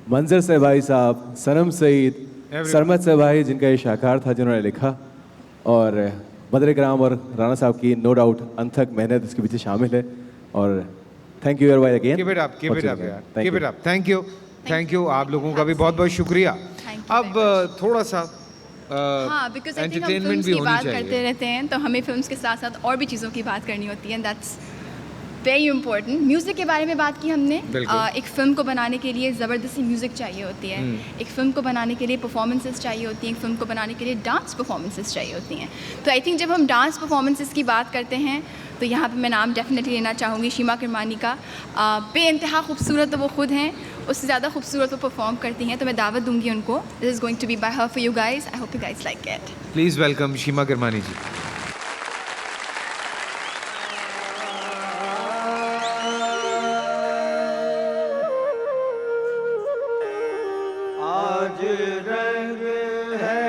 मंजर से भाई साहब, सनम सईद, सरमत से भाई जिनका ये शाहकार था जिन्होंने लिखा, और बदर कराम और राना साहब की नो डाउट अनथक मेहनत इसके पीछे शामिल है। और थैंक यू यार भाई again. Keep it up, keep it up यार, keep it up. Thank you, thank you. आप लोगों का भी बहुत बहुत शुक्रिया। अब थोड़ा सा हाँ, बिकॉज आई थिंक हम फिल्म्स की बात करते रहते हैं, तो हमें फिल्म्स के साथ साथ और भी चीज़ों की बात करनी होती है, दैट्स वेरी इंपॉर्टेंट। म्यूज़िक के बारे में बात की हमने। एक फ़िल्म को बनाने के लिए ज़बरदस्ती म्यूज़िक चाहिए होती है, एक फ़िल्म को बनाने के लिए परफॉर्मेंसेस चाहिए होती हैं, एक फ़िल्म को बनाने के लिए डांस परफॉर्मेंसेस चाहिए होती हैं। तो आई थिंक जब हम डांस परफॉर्मेंसेस की बात करते हैं तो यहाँ पे मैं नाम डेफिनेटली लेना चाहूँगी शीमा किरमानी का। बेइंतहा खूबसूरत तो वो खुद हैं, उससे ज़्यादा खूबसूरत वो परफॉर्म करती हैं, तो मैं दावत दूंगी उनको। This is going to be by her for you guys. I hope you guys like it. Please welcome Sheema Kirmani ji. आज रंग है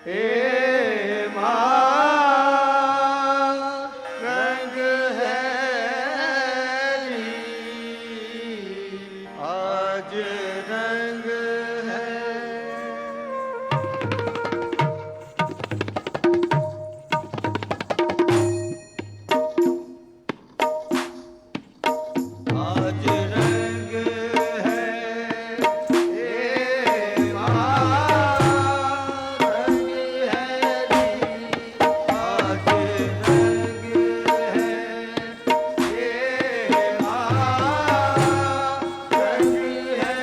ए माँ, रंग है आज रंग है। आज रंग है ए माँ, रंग है आज रंग है ए माँ, रंग है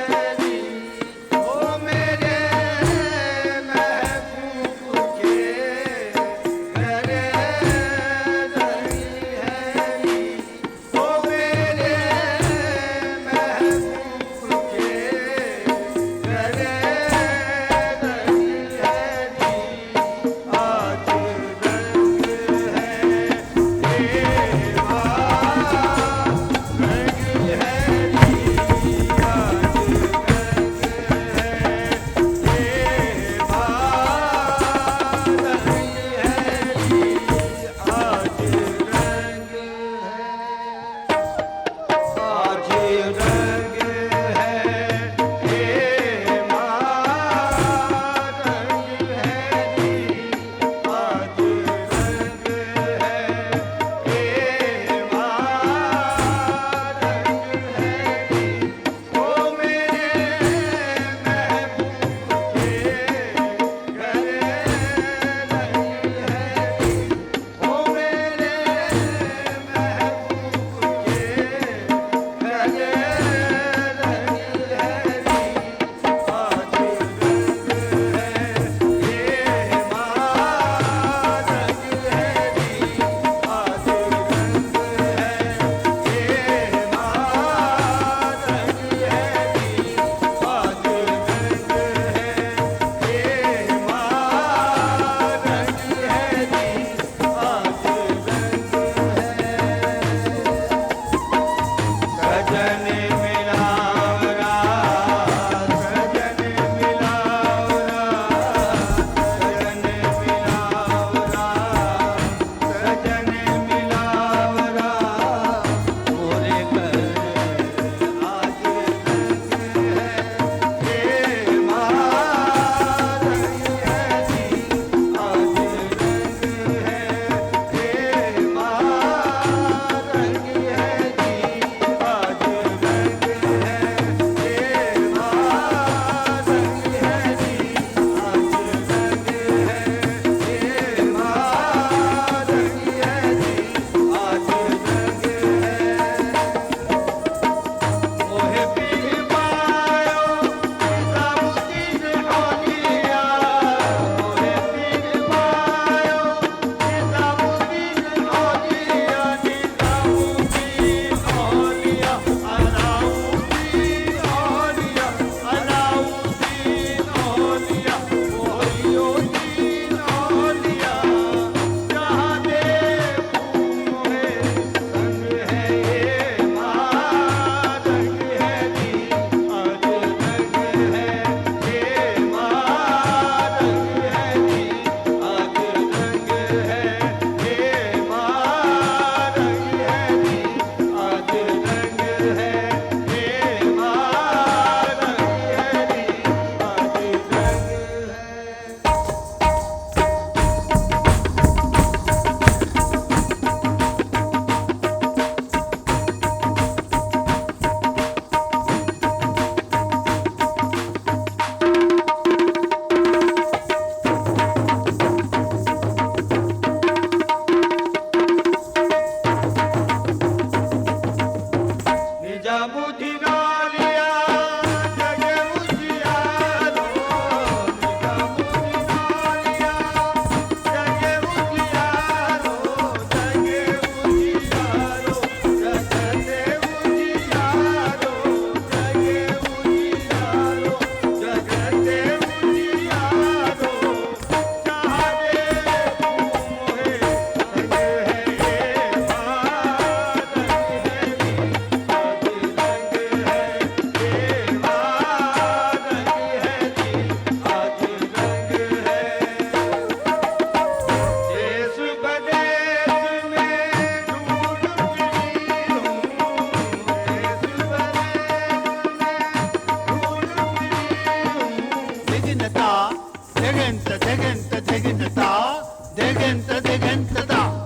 देश बदेश में ढूंढ फिरी हूँ,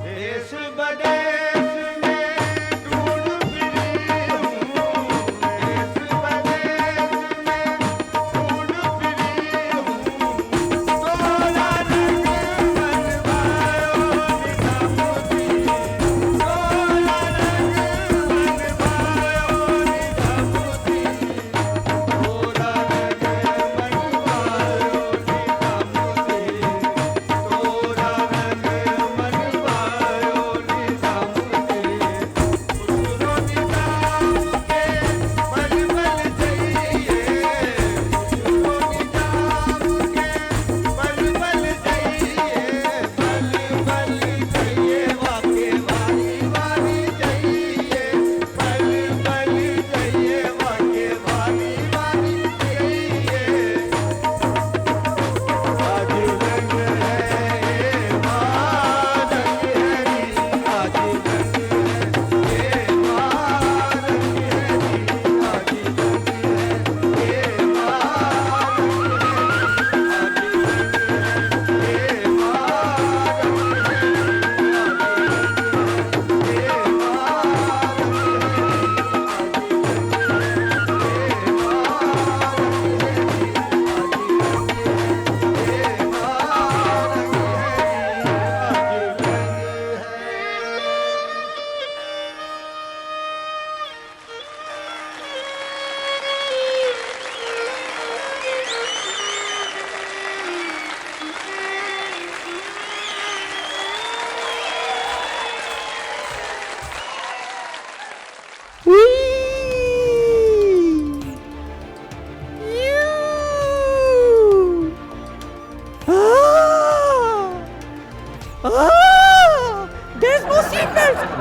देश बदेश में ढूंढ फिरी हूँ, तोरा रंग मनवायो निजामुद्दीन, तोरा रंग मनवायो निजामुद्दीन, तोरा रंग मनवायो निजामुद्दीन, तोरा रंग मनवायो निजामुद्दीन, खुसरो निजाम के बलबल जइए, खुसरो निजाम के बलबल जइए, बलबल जइए वाके वाली वाली जइए, बलबल जइए वाके वाली वाली जइए। आज रंग है माँ रंग है नी, आज रंग है माँ रंग है नी, आज रंग है माँ रंग है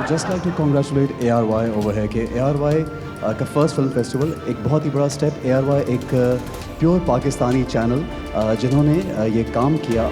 I'd just like to congratulate ARY over here कि ARY का फर्स्ट फिल्म फेस्टिवल एक बहुत ही बड़ा स्टेप। ARY एक प्योर पाकिस्तानी चैनल जिन्होंने ये काम किया।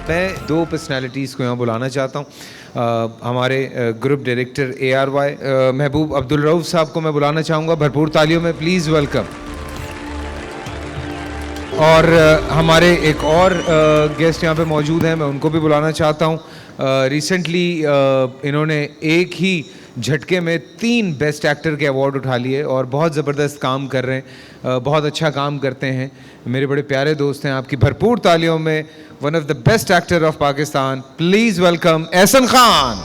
मैं दो पर्सनालिटीज़ को यहाँ बुलाना चाहता हूँ। हमारे ग्रुप डायरेक्टर ARY महबूब अब्दुल रऊफ साहब को मैं बुलाना चाहूँगा, भरपूर तालियों में प्लीज़ वेलकम। और हमारे एक और गेस्ट यहाँ पे मौजूद हैं, मैं उनको भी बुलाना चाहता हूँ। रिसेंटली इन्होंने एक ही झटके में 3 बेस्ट एक्टर के अवार्ड उठा लिए और बहुत ज़बरदस्त काम कर रहे हैं, बहुत अच्छा काम करते हैं। मेरे बड़े प्यारे दोस्त हैं, आपकी भरपूर तालियों में one of the best actor of Pakistan, please welcome Ehsan Khan.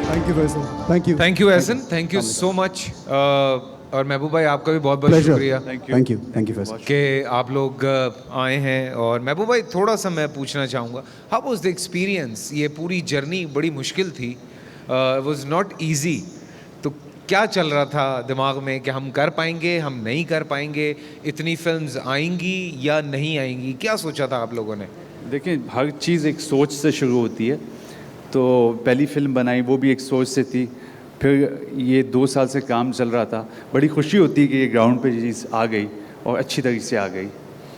Thank you Faisal, thank you, thank you Ehsan, thank you so much. और महबूब भाई आपका भी बहुत बहुत शुक्रिया, थैंक यू फैसल कि आप लोग आए हैं। और महबूब भाई थोड़ा सा मैं पूछना चाहूँगा, हाउ वाज द एक्सपीरियंस? ये पूरी जर्नी बड़ी मुश्किल थी, वाज नॉट इजी, तो क्या चल रहा था दिमाग में कि हम कर पाएंगे, हम नहीं कर पाएंगे, इतनी फिल्म्स आएंगी या नहीं आएंगी, क्या सोचा था आप लोगों ने? देखिए, हर चीज़ एक सोच से शुरू होती है। तो पहली फिल्म बनाई वो भी एक सोच से थी, फिर ये 2 साल से काम चल रहा था। बड़ी खुशी होती है कि ये ग्राउंड पे चीज़ आ गई और अच्छी तरीके से आ गई,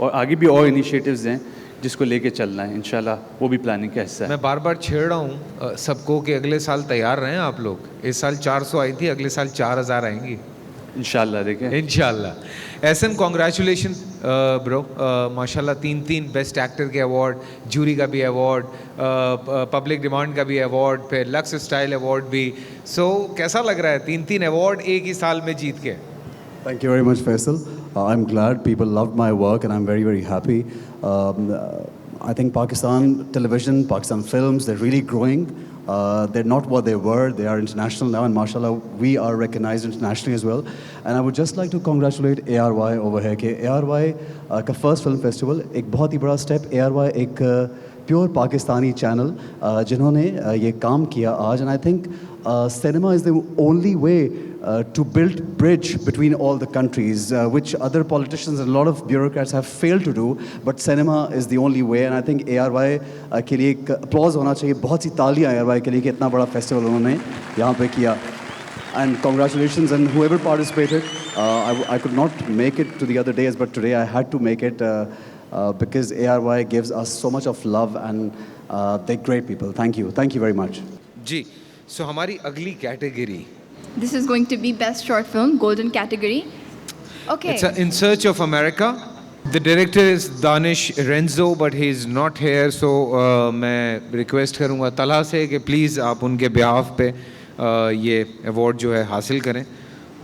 और आगे भी और इनिशिएटिव्स हैं जिसको लेके चलना है इंशाल्लाह, वो भी प्लानिंग का हिस्सा है। मैं बार बार छेड़ रहा हूँ सबको कि अगले साल तैयार रहें आप लोग। इस साल 400 आई थी, अगले साल 4000 आएंगी इंशाल्लाह। देखें इंशाल्लाह। एहसन कॉन्ग्रेचुलेशन ब्रो, माशाल्लाह 3 बेस्ट एक्टर के अवार्ड, जूरी का भी अवार्ड, पब्लिक डिमांड का भी अवार्ड, फिर लक्स स्टाइल अवार्ड भी। सो कैसा लग रहा है 3 अवार्ड एक ही साल में जीत के? Thank you very much, Faisal. I'm glad people loved my work and I'm very, very happy. I think Pakistan television, Pakistan films, they're really growing. They're not what they were. They are international now, and mashallah, we are recognized internationally as well. And I would just like to congratulate ARY over here. कि ARY का first film festival एक बहुत ही बड़ा step. ARY एक pure Pakistani channel जिन्होंने ये काम किया आज, and I think cinema is the only way to build bridge between all the countries, which other politicians and a lot of bureaucrats have failed to do. But cinema is the only way, and I think ARY के लिए एक applause होना चाहिए. बहुत सी तालियां ARY के लिए कि इतना बड़ा festival उन्होंने यहाँ पे किया. And congratulations, and whoever participated. I could not make it to the other days, but today I had to make it because ARY gives us so much of love, and they're great people. Thank you very much. Ji, so हमारी अगली category. This is going to be Best Short Film, Golden category. Okay. It's In Search of America. The director is Danish Renzo, but he is not here. So मैं request करूँगा तला से कि please आप उनके behalf पे ये award जो है हासिल करें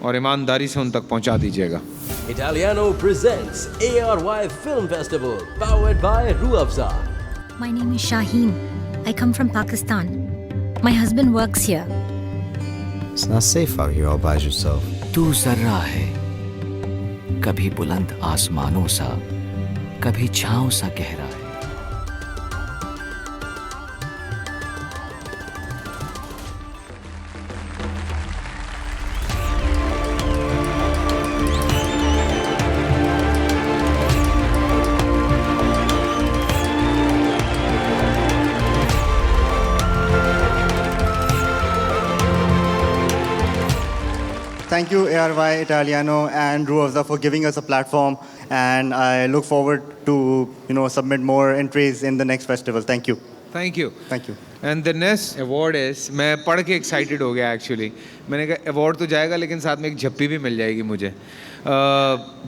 और ईमानदारी से उन तक पहुँचा दीजिएगा. Italiano presents ARY Film Festival, powered by Ruafza. My name is Shaheen. I come from Pakistan. My husband works here. It's not safe out here all by yourself. तू जर्रा है, कभी बुलंद आसमानों सा, कभी छाँव सा गहरा है. Thank you, ARY, Italiano, and Ruafza for giving us a platform, and I look forward to submit more entries in the next festival. Thank you. Thank you. Thank you. And the next award is, मैं पढ़ के excited हो गया actually. मैंने कहा award तो जाएगा लेकिन साथ में एक झप्पी भी मिल जाएगी मुझे.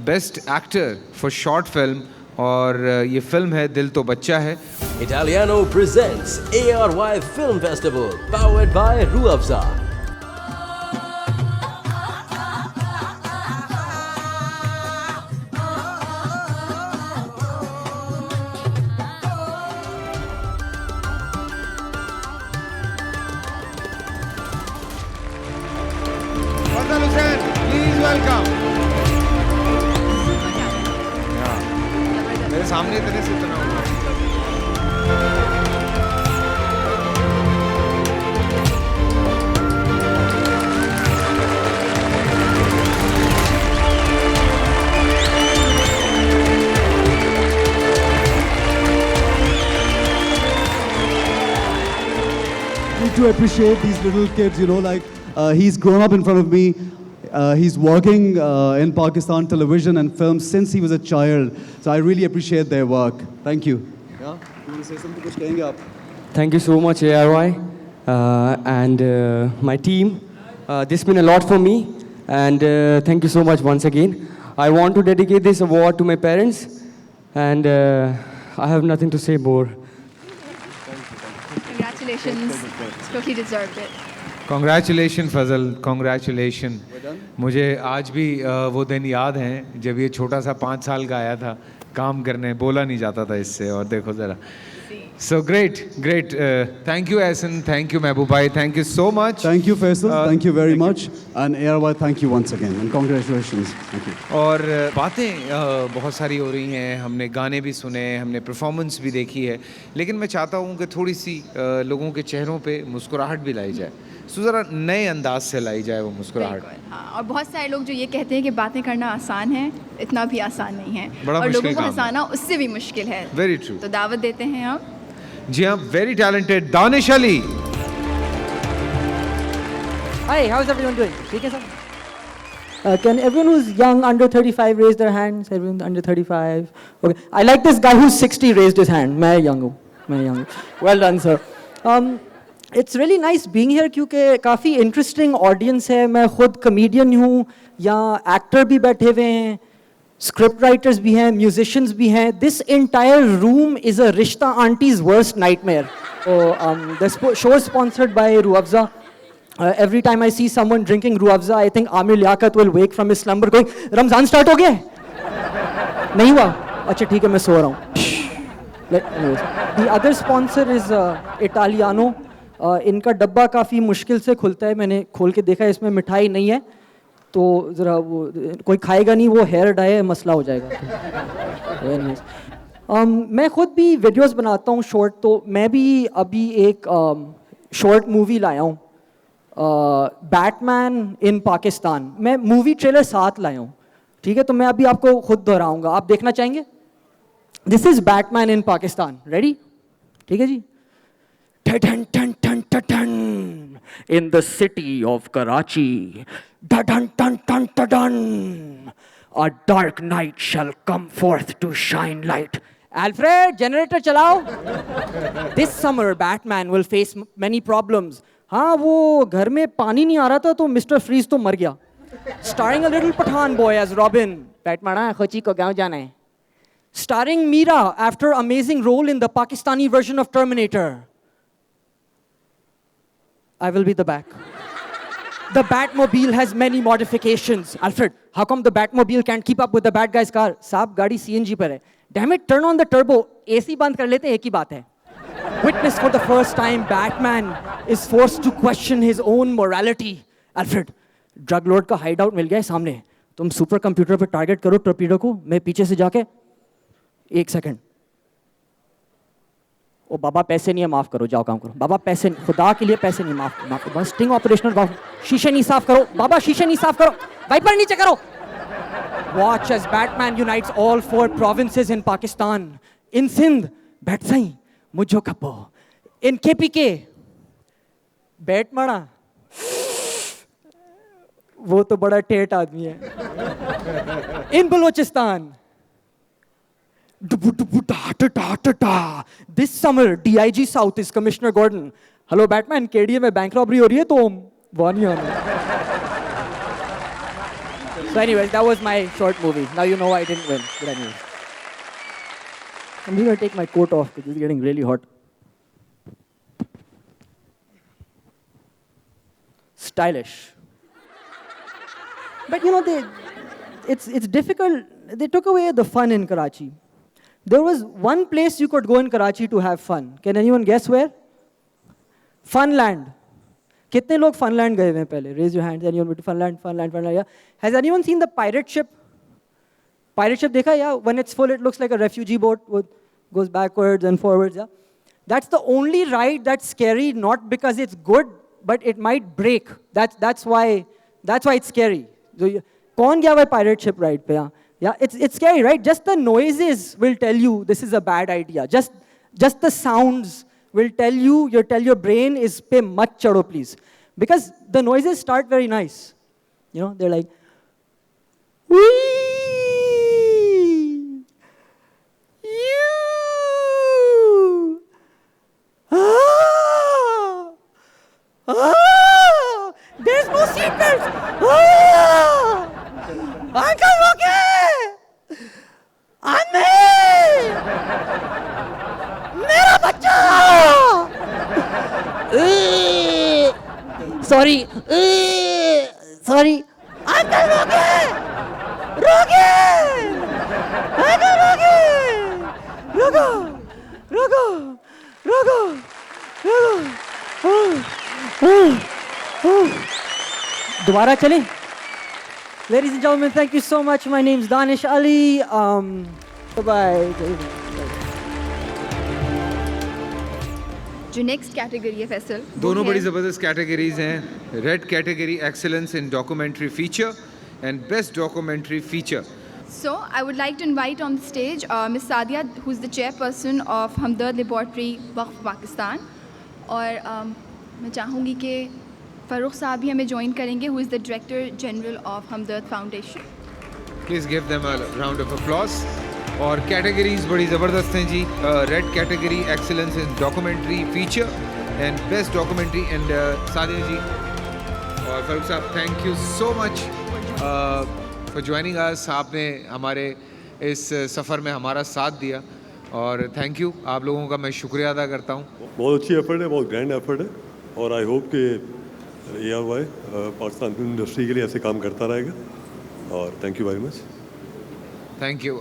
Best Actor for Short Film, और ये फिल्म है दिल तो बच्चा है. Italiano presents ARY Film Festival, powered by Ruafza. Please welcome. मेरे सामने इतने से इतना होगा. Need to appreciate these little kids, he's grown up in front of me. He's working in Pakistan television and film since he was a child. So I really appreciate their work. Thank you. Yeah? You want to say something? कुछ कहेंगे आप? Thank you so much, ARY, and my team. This means a lot for me, and thank you so much once again. I want to dedicate this award to my parents, and I have nothing to say more. Congratulations. He deserved it. Congratulations Fazal, congratulations. मुझे आज भी वो दिन याद हैं जब ये छोटा सा 5 साल का आया था काम करने, बोला नहीं जाता था इससे, और देखो ज़रा. So great. Thank you Ahsan, thank you Mehboob bhai, thank you so much. Thank you Faisal, thank you very much. And ARY, thank you once again, and congratulations. Thank you. और बातें बहुत सारी हो रही हैं, हमने गाने भी सुने, हमने परफॉर्मेंस भी देखी है, लेकिन मैं चाहता हूँ कि थोड़ी सी लोगों के चेहरों पे मुस्कुराहट भी लाई जाए. सो ज़रा नए अंदाज से लाई जाए वो मुस्कुराहट. हाँ, और बहुत सारे लोग जो ये कहते हैं कि बातें करना आसान है, इतना भी आसान नहीं है, और लोगों को हंसाना उससे भी मुश्किल है. Very true. तो दावत देते हैं आप. जी हाँ, very talented Danish Ali. Hi, how's everyone doing? ठीक है सब? Can everyone who's young under 35 raise their hands? Everyone under 35. Okay. I like this guy who's 60 raised his hand. मैं young हूँ. Well done, sir. It's really nice being here क्योंकि काफ़ी interesting audience है. मैं खुद comedian हूँ. यहाँ actor भी बैठे हुए हैं. Script writers भी हैं, musicians भी हैं. This entire room is a Rishta auntie's worst nightmare. So the show is sponsored by Ruafza. Every time I see someone drinking Ruafza, I think Amir Liaquat will wake from his slumber going, Ramzan start हो गया? नहीं हुआ? अच्छा ठीक है मैं सो रहा हूँ. The other sponsor is Italiano. इनका डब्बा काफ़ी मुश्किल से खुलता है. मैंने खोल के देखा इसमें मिठाई नहीं है. तो ज़रा वो कोई खाएगा नहीं, वो हेयर डाई है, मसला हो जाएगा. मैं ख़ुद भी वीडियोस बनाता हूँ शॉर्ट, तो मैं भी अभी एक शॉर्ट मूवी लाया हूँ. बैटमैन इन पाकिस्तान। मैं मूवी ट्रेलर साथ लाया हूँ, ठीक है, तो मैं अभी आपको खुद दोहराऊंगा, आप देखना चाहेंगे? This is Batman in Pakistan, ready? ठीक है जी। ठन ठन ठन ठन in the city of Karachi, ठन ठन ठन ठन a dark night shall come forth to shine light. Alfred, generator चलाओ। This summer Batman will face many problems. हाँ, वो घर में पानी नहीं आ रहा था तो मिस्टर फ्रीज तो मर गया। Starring a little Pathan boy as Robin. Batman खोची को गाँव जाना है। Starring Meera after amazing role in the Pakistani version of Terminator. I will be the back. The Batmobile has many modifications. Alfred, how come the Batmobile can't keep up with the bad guy's car? साहब गाड़ी CNG पर है। Damn it, turn on the turbo. AC बंद कर लेते हैं, एक ही बात है। Witness for the first time, Batman is forced to question his own morality. Alfred, drug lord का hideout मिल गया है सामने। तुम सुपर कंप्यूटर पर टारगेट करो टॉर्पीडो को, मैं पीछे से जाके 1 सेकंड। ओ बाबा पैसे नहीं है, माफ करो, जाओ काम करो। बाबा पैसे, खुदा के लिए पैसे नहीं, माफ करो। बस स्टिंग ऑपरेशनल, शीशे नहीं साफ करो बाबा, शीशे नहीं साफ करो, वाइपर नीचे करो। Watch as Batman unites all 4 provinces in Pakistan. In Sindh, बैठ सही मुझो खपो। In KPK, बैठ मड़ा, वो तो बड़ा ठेठ आदमी है। In Balochistan, This summer, DIG South is Commissioner Gordon. Hello, Batman. KDA में बैंक रॉबरी हो रही है तो वहाँ नहीं आना। So anyways, that was my short movie. Now you know I didn't win. But anyways, I'm gonna take my coat off because it's getting really hot. Stylish. But you know, it's difficult. They took away the fun in Karachi. There was one place you could go in Karachi to have fun. Can anyone guess where? Funland. कितने लोग Funland गए हैं पहले? Raise your hands. Anyone been to Funland? Funland. Yeah. Has anyone seen the pirate ship? Pirate ship देखा? Yeah. When it's full, it looks like a refugee boat. Goes backwards and forwards. Yeah. That's the only ride that's scary, not because it's good, but it might break. That's why it's scary. So, कौन गया हुआ pirate ship ride पे? Yeah. Yeah, it's scary, right? Just the noises will tell you this is a bad idea. Just the sounds will tell your brain is pe mat chado, please. Because the noises start very nice. You know, they're like, wee, you, there's no seatbelts. Uncle, okay? Anne! मेरा बच्चा! Sorry. Uncle, रोके! Uncle, रुको! दोबारा चलें? Ladies and gentlemen, thank you so much. My name is Danish Ali. Bye-bye. जो next category है फैसल, दोनों बड़ी ज़बरदस्त कैटेगरीज हैं। Red category excellence in documentary feature and best documentary feature. So I would like to invite on the stage Miss Sadia, who is the chairperson of Hamdard Laboratory Waqf Pakistan, और मैं चाहूँगी कि फ़ारूक साहब भी हमें join करेंगे, who is the Director General of Hamdard Foundation. Please give them a round of applause. और categories बड़ी ज़बरदस्त हैं जी। Red category excellence in documentary feature and best documentary and Sadia ji और फारूक साहब, thank you so much for joining us. आपने हमारे इस सफ़र में हमारा साथ दिया और थैंक यू, आप लोगों का मैं शुक्रिया अदा करता हूँ। बहुत अच्छी एफर्ट है, बहुत ग्रैंड एफर्ट है और आई होप कि ARY पाकिस्तान फिल्म इंडस्ट्री के लिए ऐसे काम करता रहेगा और thank you very much. Thank you.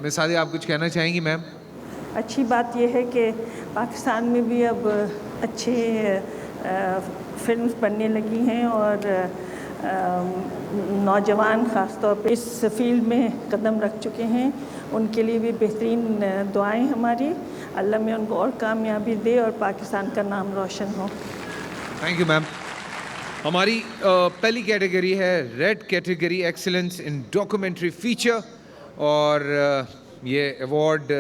Miss Sadia, आप कुछ कहना चाहेंगी मैम? अच्छी बात यह है कि पाकिस्तान में भी अब अच्छे फिल्म्स बनने लगी हैं और नौजवान ख़ास तौर पे इस फील्ड में कदम रख चुके हैं। उनके लिए भी बेहतरीन दुआएं हमारी, अल्लाह में उनको और कामयाबी दे और पाकिस्तान का नाम रोशन हो। Thank you ma'am. हमारी पहली कैटेगरी है red category excellence in documentary feature और ये अवार्ड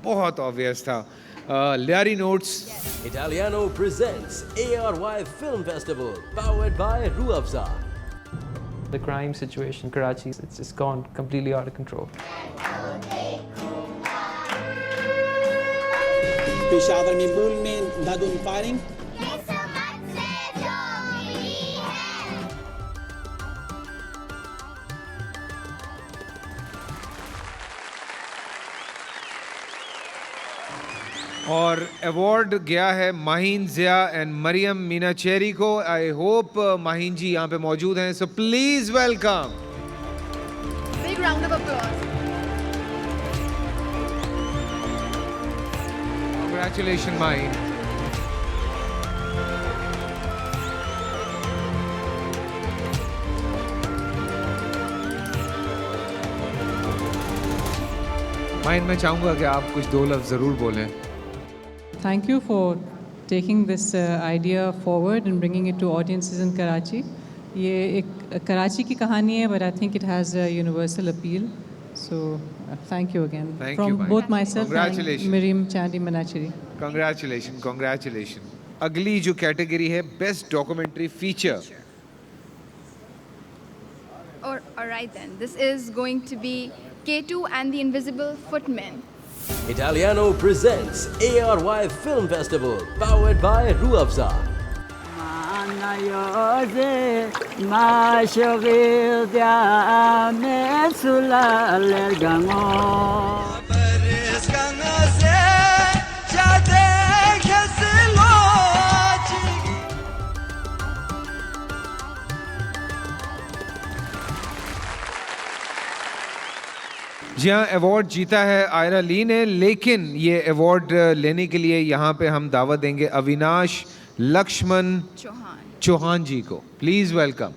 बहुत ऑब्वियस था Lyari notes Italiano presents ARY Film Festival powered by Ruafza. The crime situation in Karachi, it's just gone completely out of control. Peshawar में bull में दादुन firing और award गया है Maheen Zia and Maryam मीनाचेरी को. आई होप माहीन जी यहाँ पे मौजूद हैं, so please welcome. Big round of applause. Congratulations, Mahin. Mahin, मैं चाहूँगा कि आप कुछ दो लफ्ज़ ज़रूर बोलें. Thank you for taking this idea forward and bringing it to audiences in Karachi. ये एक कराची की कहानी है, but I think it has a universal appeal. So thank you again from both myself and Miriam Chandi Manacheri. Congratulations, congratulations. अगली जो category है best documentary feature. Alright then, this is going to be K2 and the Invisible Footmen. Italiano presents ARY Film Festival powered by Ruafza. जी हाँ, award जीता है आयरा ली ने, लेकिन ये award लेने के लिए यहाँ पे हम दावत देंगे अविनाश लक्ष्मण चौहान जी को. Please welcome.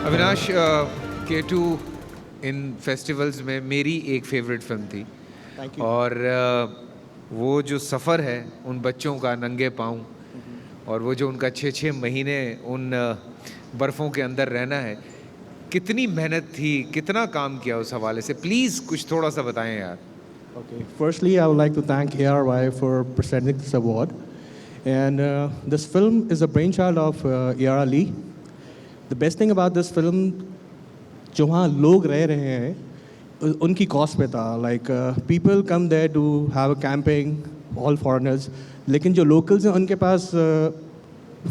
Avinash, K2 in festivals में मेरी एक फेवरेट फिल्म थी. और वो जो सफ़र है उन बच्चों का नंगे पाँव और वो जो उनका 6-6 महीने उन बर्फ़ों के अंदर रहना है, कितनी मेहनत थी, कितना काम किया उस हवाले से. प्लीज़ कुछ थोड़ा सा बताएं यार. Okay, firstly I would like to thank ARY for presenting this award, and this film is a brainchild of Yara Lee. The best thing about this film, जो वहाँ लोग रह रहे हैं उनकी कॉस्ट पे था. Like people come there to have a camping, all foreigners, लेकिन जो लोकल्स हैं उनके पास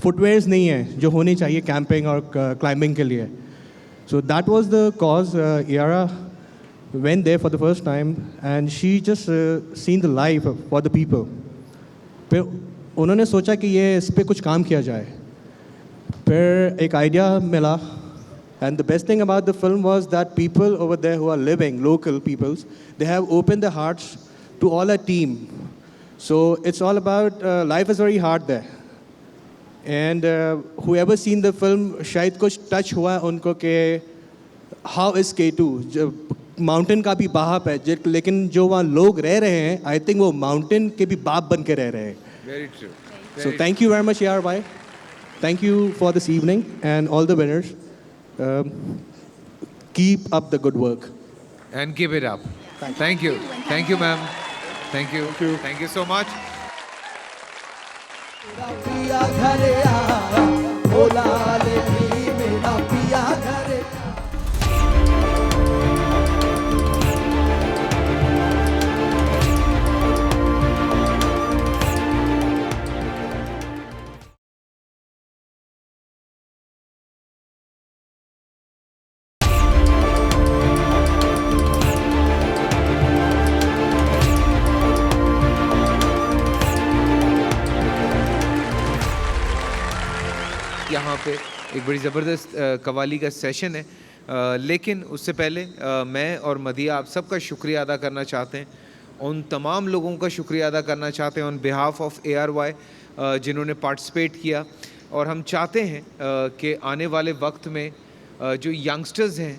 फुटवेयर्स नहीं है जो होने चाहिए कैंपिंग और क्लाइंबिंग के लिए. So that was the cause. यारा went there for the first time and she just seen the life for the people. फिर उन्होंने सोचा कि ये इस पे कुछ काम किया जाए. फिर एक आइडिया मिला. And the best thing about the film was that people over there who are living, local peoples, they have opened their hearts to all our team. So it's all about life is very hard there. And whoever seen the film, शायद कुछ touch हुआ उनको कि how is K2? Mountain का भी बाप है, लेकिन जो वहाँ लोग रह रहे हैं, I think वो माउंटेन के भी बाप बन के रह रहे हैं. Very true. So thank you very much, ARY. Thank you for this evening and all the winners. Keep up the good work. And keep it up. Thank you. Thank you, ma'am. Thank you. Thank you so much. यहाँ पे एक बड़ी ज़बरदस्त कवाली का session है, लेकिन उससे पहले मैं और मदिया आप सबका शुक्रिया अदा करना चाहते हैं. उन तमाम लोगों का शुक्रिया अदा करना चाहते हैं ऑन बिहाफ ऑफ ARY जिन्होंने पार्टिसिपेट किया. और हम चाहते हैं कि आने वाले वक्त में जो यंगस्टर्स हैं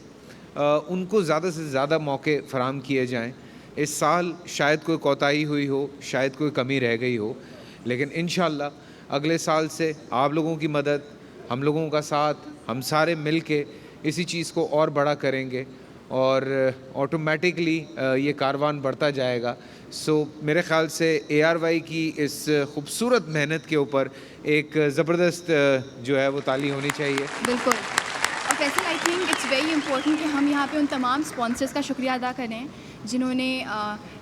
उनको ज़्यादा से ज़्यादा मौके फराहम किए जाएं। इस साल शायद कोई कोताही हुई हो, शायद कोई कमी रह गई हो, लेकिन इंशाल्लाह अगले साल से आप लोगों की मदद, हम लोगों का साथ, हम सारे मिल के इसी चीज़ को और बड़ा करेंगे और ऑटोमेटिकली ये कारवान बढ़ता जाएगा। सो मेरे ख़्याल से ARY की इस खूबसूरत मेहनत के ऊपर एक ज़बरदस्त जो है वो ताली होनी चाहिए। बिल्कुल। और फैसल, आई थिंक इट्स वेरी इंपॉर्टेंट कि हम यहाँ पे उन तमाम स्पॉन्सर्स का शुक्रिया अदा करें जिन्होंने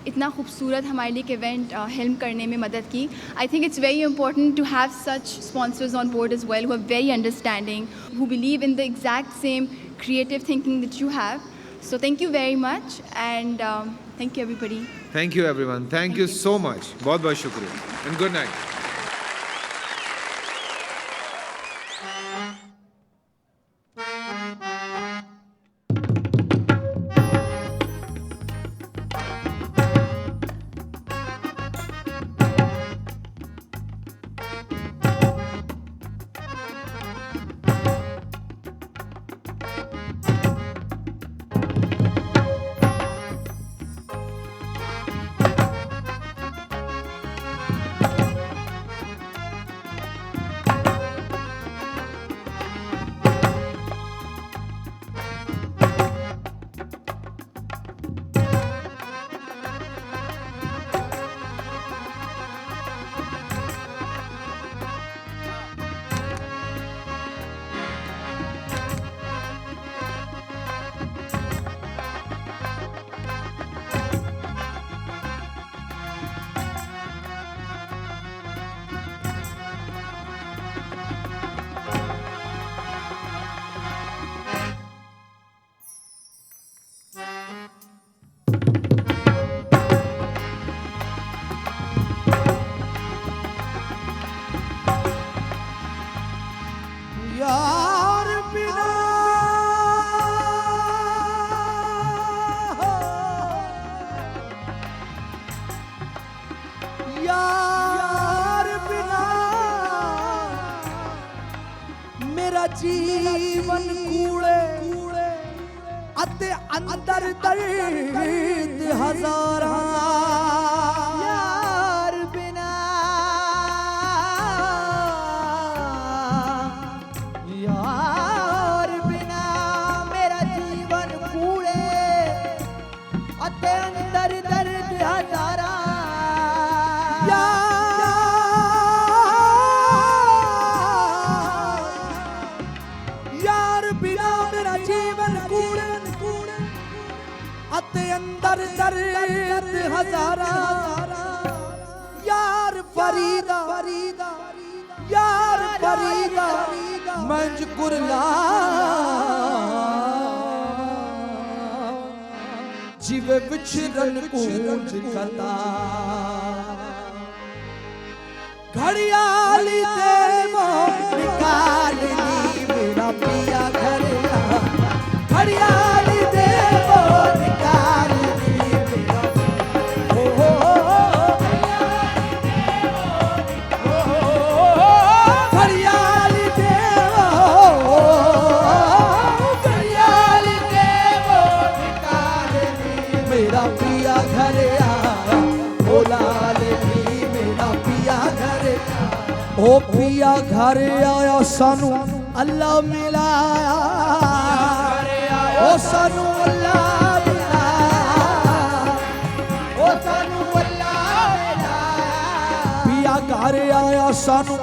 इतना खूबसूरत हमारे लिए एक इवेंट हेल्प करने में मदद की। I think it's very important to have such sponsors on board as well, who are very understanding, who believe in the exact same creative thinking that you have. So thank you very much and thank you everybody. Thank you everyone. Thank you so much. बहुत बहुत शुक्रिया and good night. जीवन कूड़े अते अंदर दर्द हजारा यार बिना मेरा जीवन कूड़े अते अंदर दर्द हजारा अंदर दर्द हजारा यार फरीदा यार फरीदा मंज कुरला जिवे विचरन कूंज कता घड़ियाली देवो निकाल ली मेरा पिया घर घड़ियाली देवो निकाल ओ पिया घर आया सानू अल्लाह मिलाया ओ सानू अल्लाह मिलाया ओ सानू अल्लाह मिलाया पिया घर आया सानू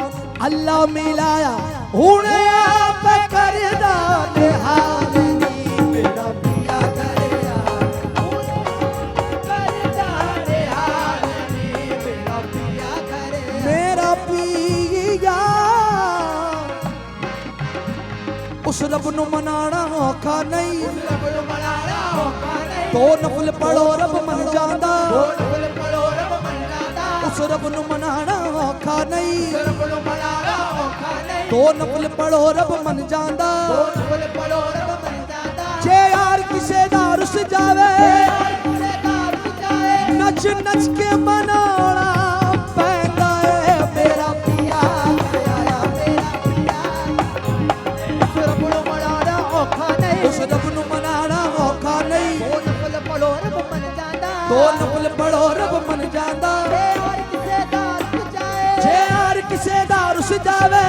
अल्लाह मिलाया हुणे आप करदा निहाल नी मेरा पिया घर आया करदा निहाल नी मेरा पिया घर मेरा उस रब नु मनाना औखा नहीं तो नफल पढ़ो रब मन जांदा उस रब नु मनाना औखा नहीं तो नफल पढ़ो रब मन जांदा जे यार किसे दा रुस जावे नच नच के मनाना पैंदा है मेरा पिया आया मेरा रब नू मनाना औखा नहीं, दो नफल पढ़ो रब मन जांदा, दो नफल पढ़ो रब मन जांदा, जे हर किसे दा रुस जावे,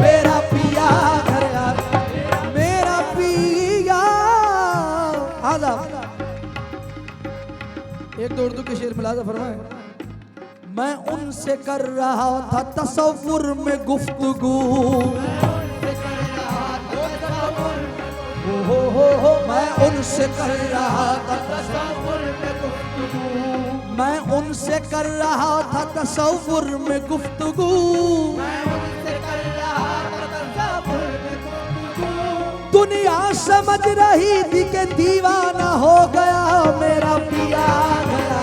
मेरा पिया घर आ, मेरा पिया आजा। एक दो उर्दू के शेर मुलाजा फरमाए। मैं उनसे कर रहा था तसव्वुर में गुफ्तगू, हो मैं उनसे कर रहा था तसव्वुर में गुफ्तगू, मैं उनसे कर रहा था तसव्वुर में गुफ्तगू, मैं उनसे कर रहा था तसव्वुर में गुफ्तगू। दुनिया समझ रही थी कि दीवाना हो गया, मेरा पिया गया,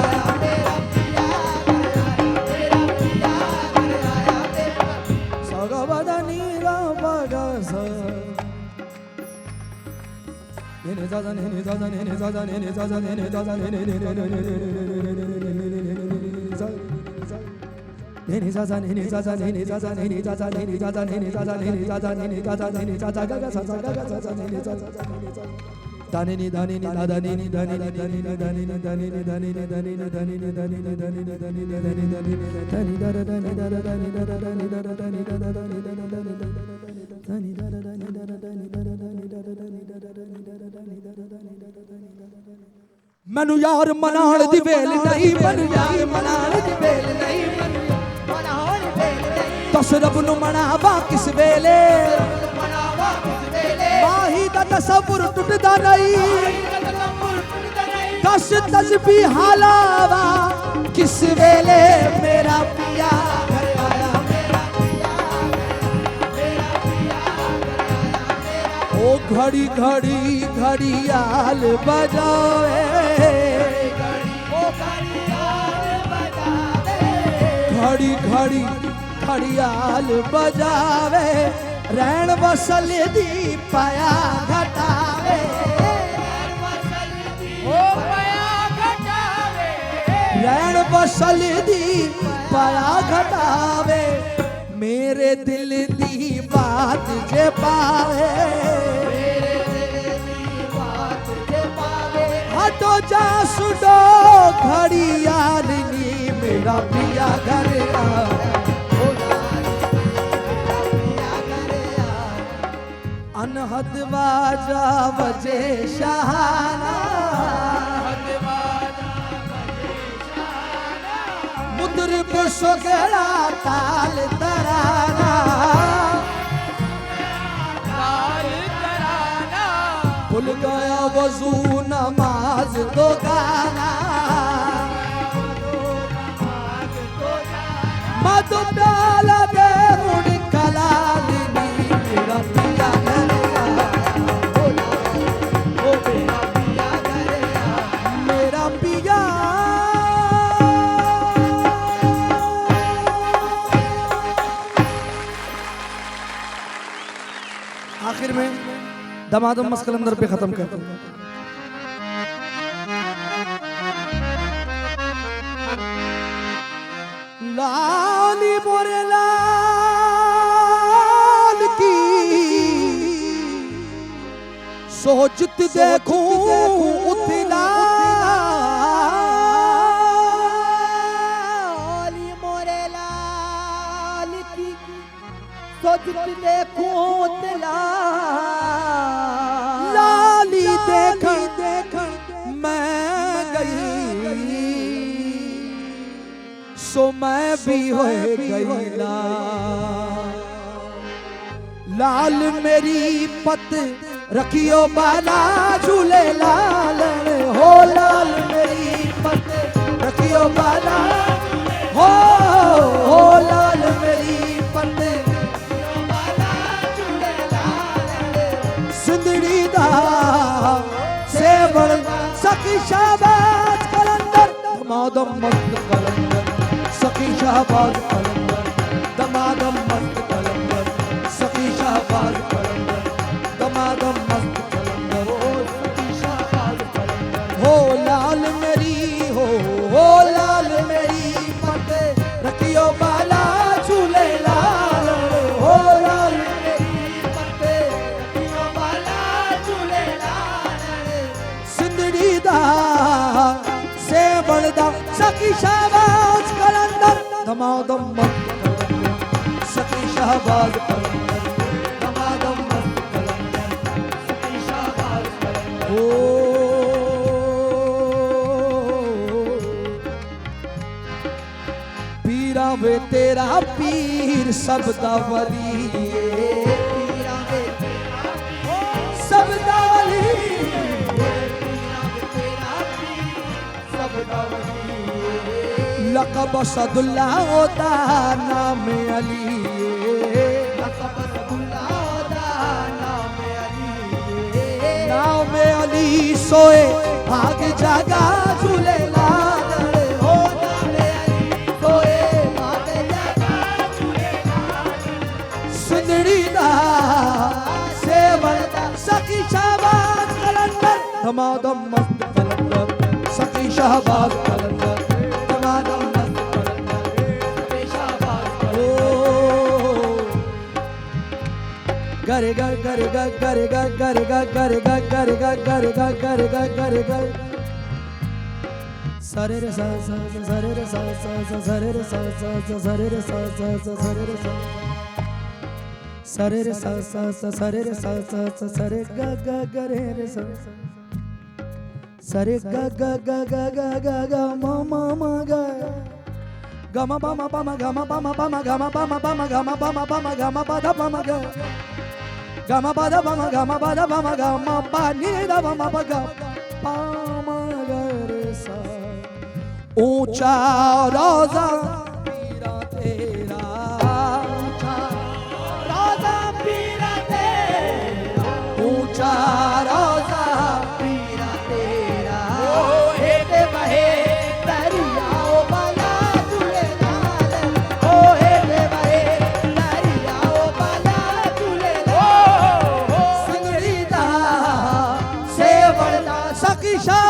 मैनू यार मनाण दी वेल नहीं, मैनू यार मनाण दी वेल नहीं, दस रब नू मनावा किस वेले, माही दा तसव्वुर टुटदा नहीं, दस तस्बीह लावा किस वेले, मेरा पिया घर आया, ओ घड़ी घड़ी घड़ियाल बजावे, घड़ी घड़ी घड़ियाल बजावे, रैन वसल दी पाया घटावे, रैन वसल दी पाया घटावे, मेरे दिल दी बात जे पावे, हटो जा सुनो घड़ियाल नी, मेरा पिया घर आ, अनहद बाजा बजे शहाना, मुद्रिब सोगड़ा ताल तराना, भूल गया वजू नमाज तो गाना, मधु प्याला दे मुड़ कलाल नी, मेरा पिया घर आ, ओ मेरा पिया घर आ, मेरा पिया। आखिर में दमादम मस्त कलंदर पे खत्म करते हैं। लाली मोरे लाल की सोचत देखूं उतला, लाली मोरे लाल की सोचत देखूं उतला, लाली देखण देखण मैं गई, सो मैं भी हो गई लाल, मेरी पत रखियो बाला झूले लाल, हो लाल मेरी पत रखियो बाला, हो लाल मेरी पत रखियो बाला झूले लाल, सिंदड़ी दा सेवण सखी शाबाज कलंदर, दमादम मस्त कलंदर, सखी शाहबाज कलंदर, दमादम मस्त कलंदर, सखी शाहबाज कलंदर, दमादम मस्त कलंदर, ओ सखी शाहबाज कलंदर, हो लाल मेरी हो लाल मेरी पत रखियो बाला झूले लाल, हो लाल मेरी धमाधम मस्त कलंदर सखी शहबाज कलंदर धमाधम मस्त कलंदर सखी शहबाज कलंदर ओ पीरा वे तेरा पीर सबदा वली पीरा वे तेरा पीर सबदा वली लक़ब सदुल्लाह होता नाम अली लक़ब सदुल्लाह होता नाम अली सोए भाग जागा झूले लाल हो नाम अली सोए भाग जागा झूले लाल सुंदरी दा सेवलदा सखी शहबाज कलंदर धमाधम मस्त कलंदर सखी शहबाज कलंदर गरे गा गरे गा गरे गा गरे गा गरे गा गरे गा गरे गा गरे गा गरे गा सरे रे सा सा सरे रे सा सा सरे रे सा सा सरे रे सा सा सरे रे सा सरे रे सा सा सरे रे सा सा सरे गा गा गरे रे सा सरे गा गा गा गा गा गा गा मा मा मा गा gama bama bama gama bama bama gama bama bama gama bama bama gama bada bama ga gama bada bama gama bada bama gama bani da bama baga bama ga re sa ऊंचा रोजा पीरा तेरा ऊंचा रोजा पीरा तेरा ऊंचा रोजा पीरा तेरा ओ हेटे बहे दरिया ओ बाला झूले लाल ओ हेटे बहे दरिया ओ बाला झूले लाल सिंगड़ी दा सेवड़ा सखी शा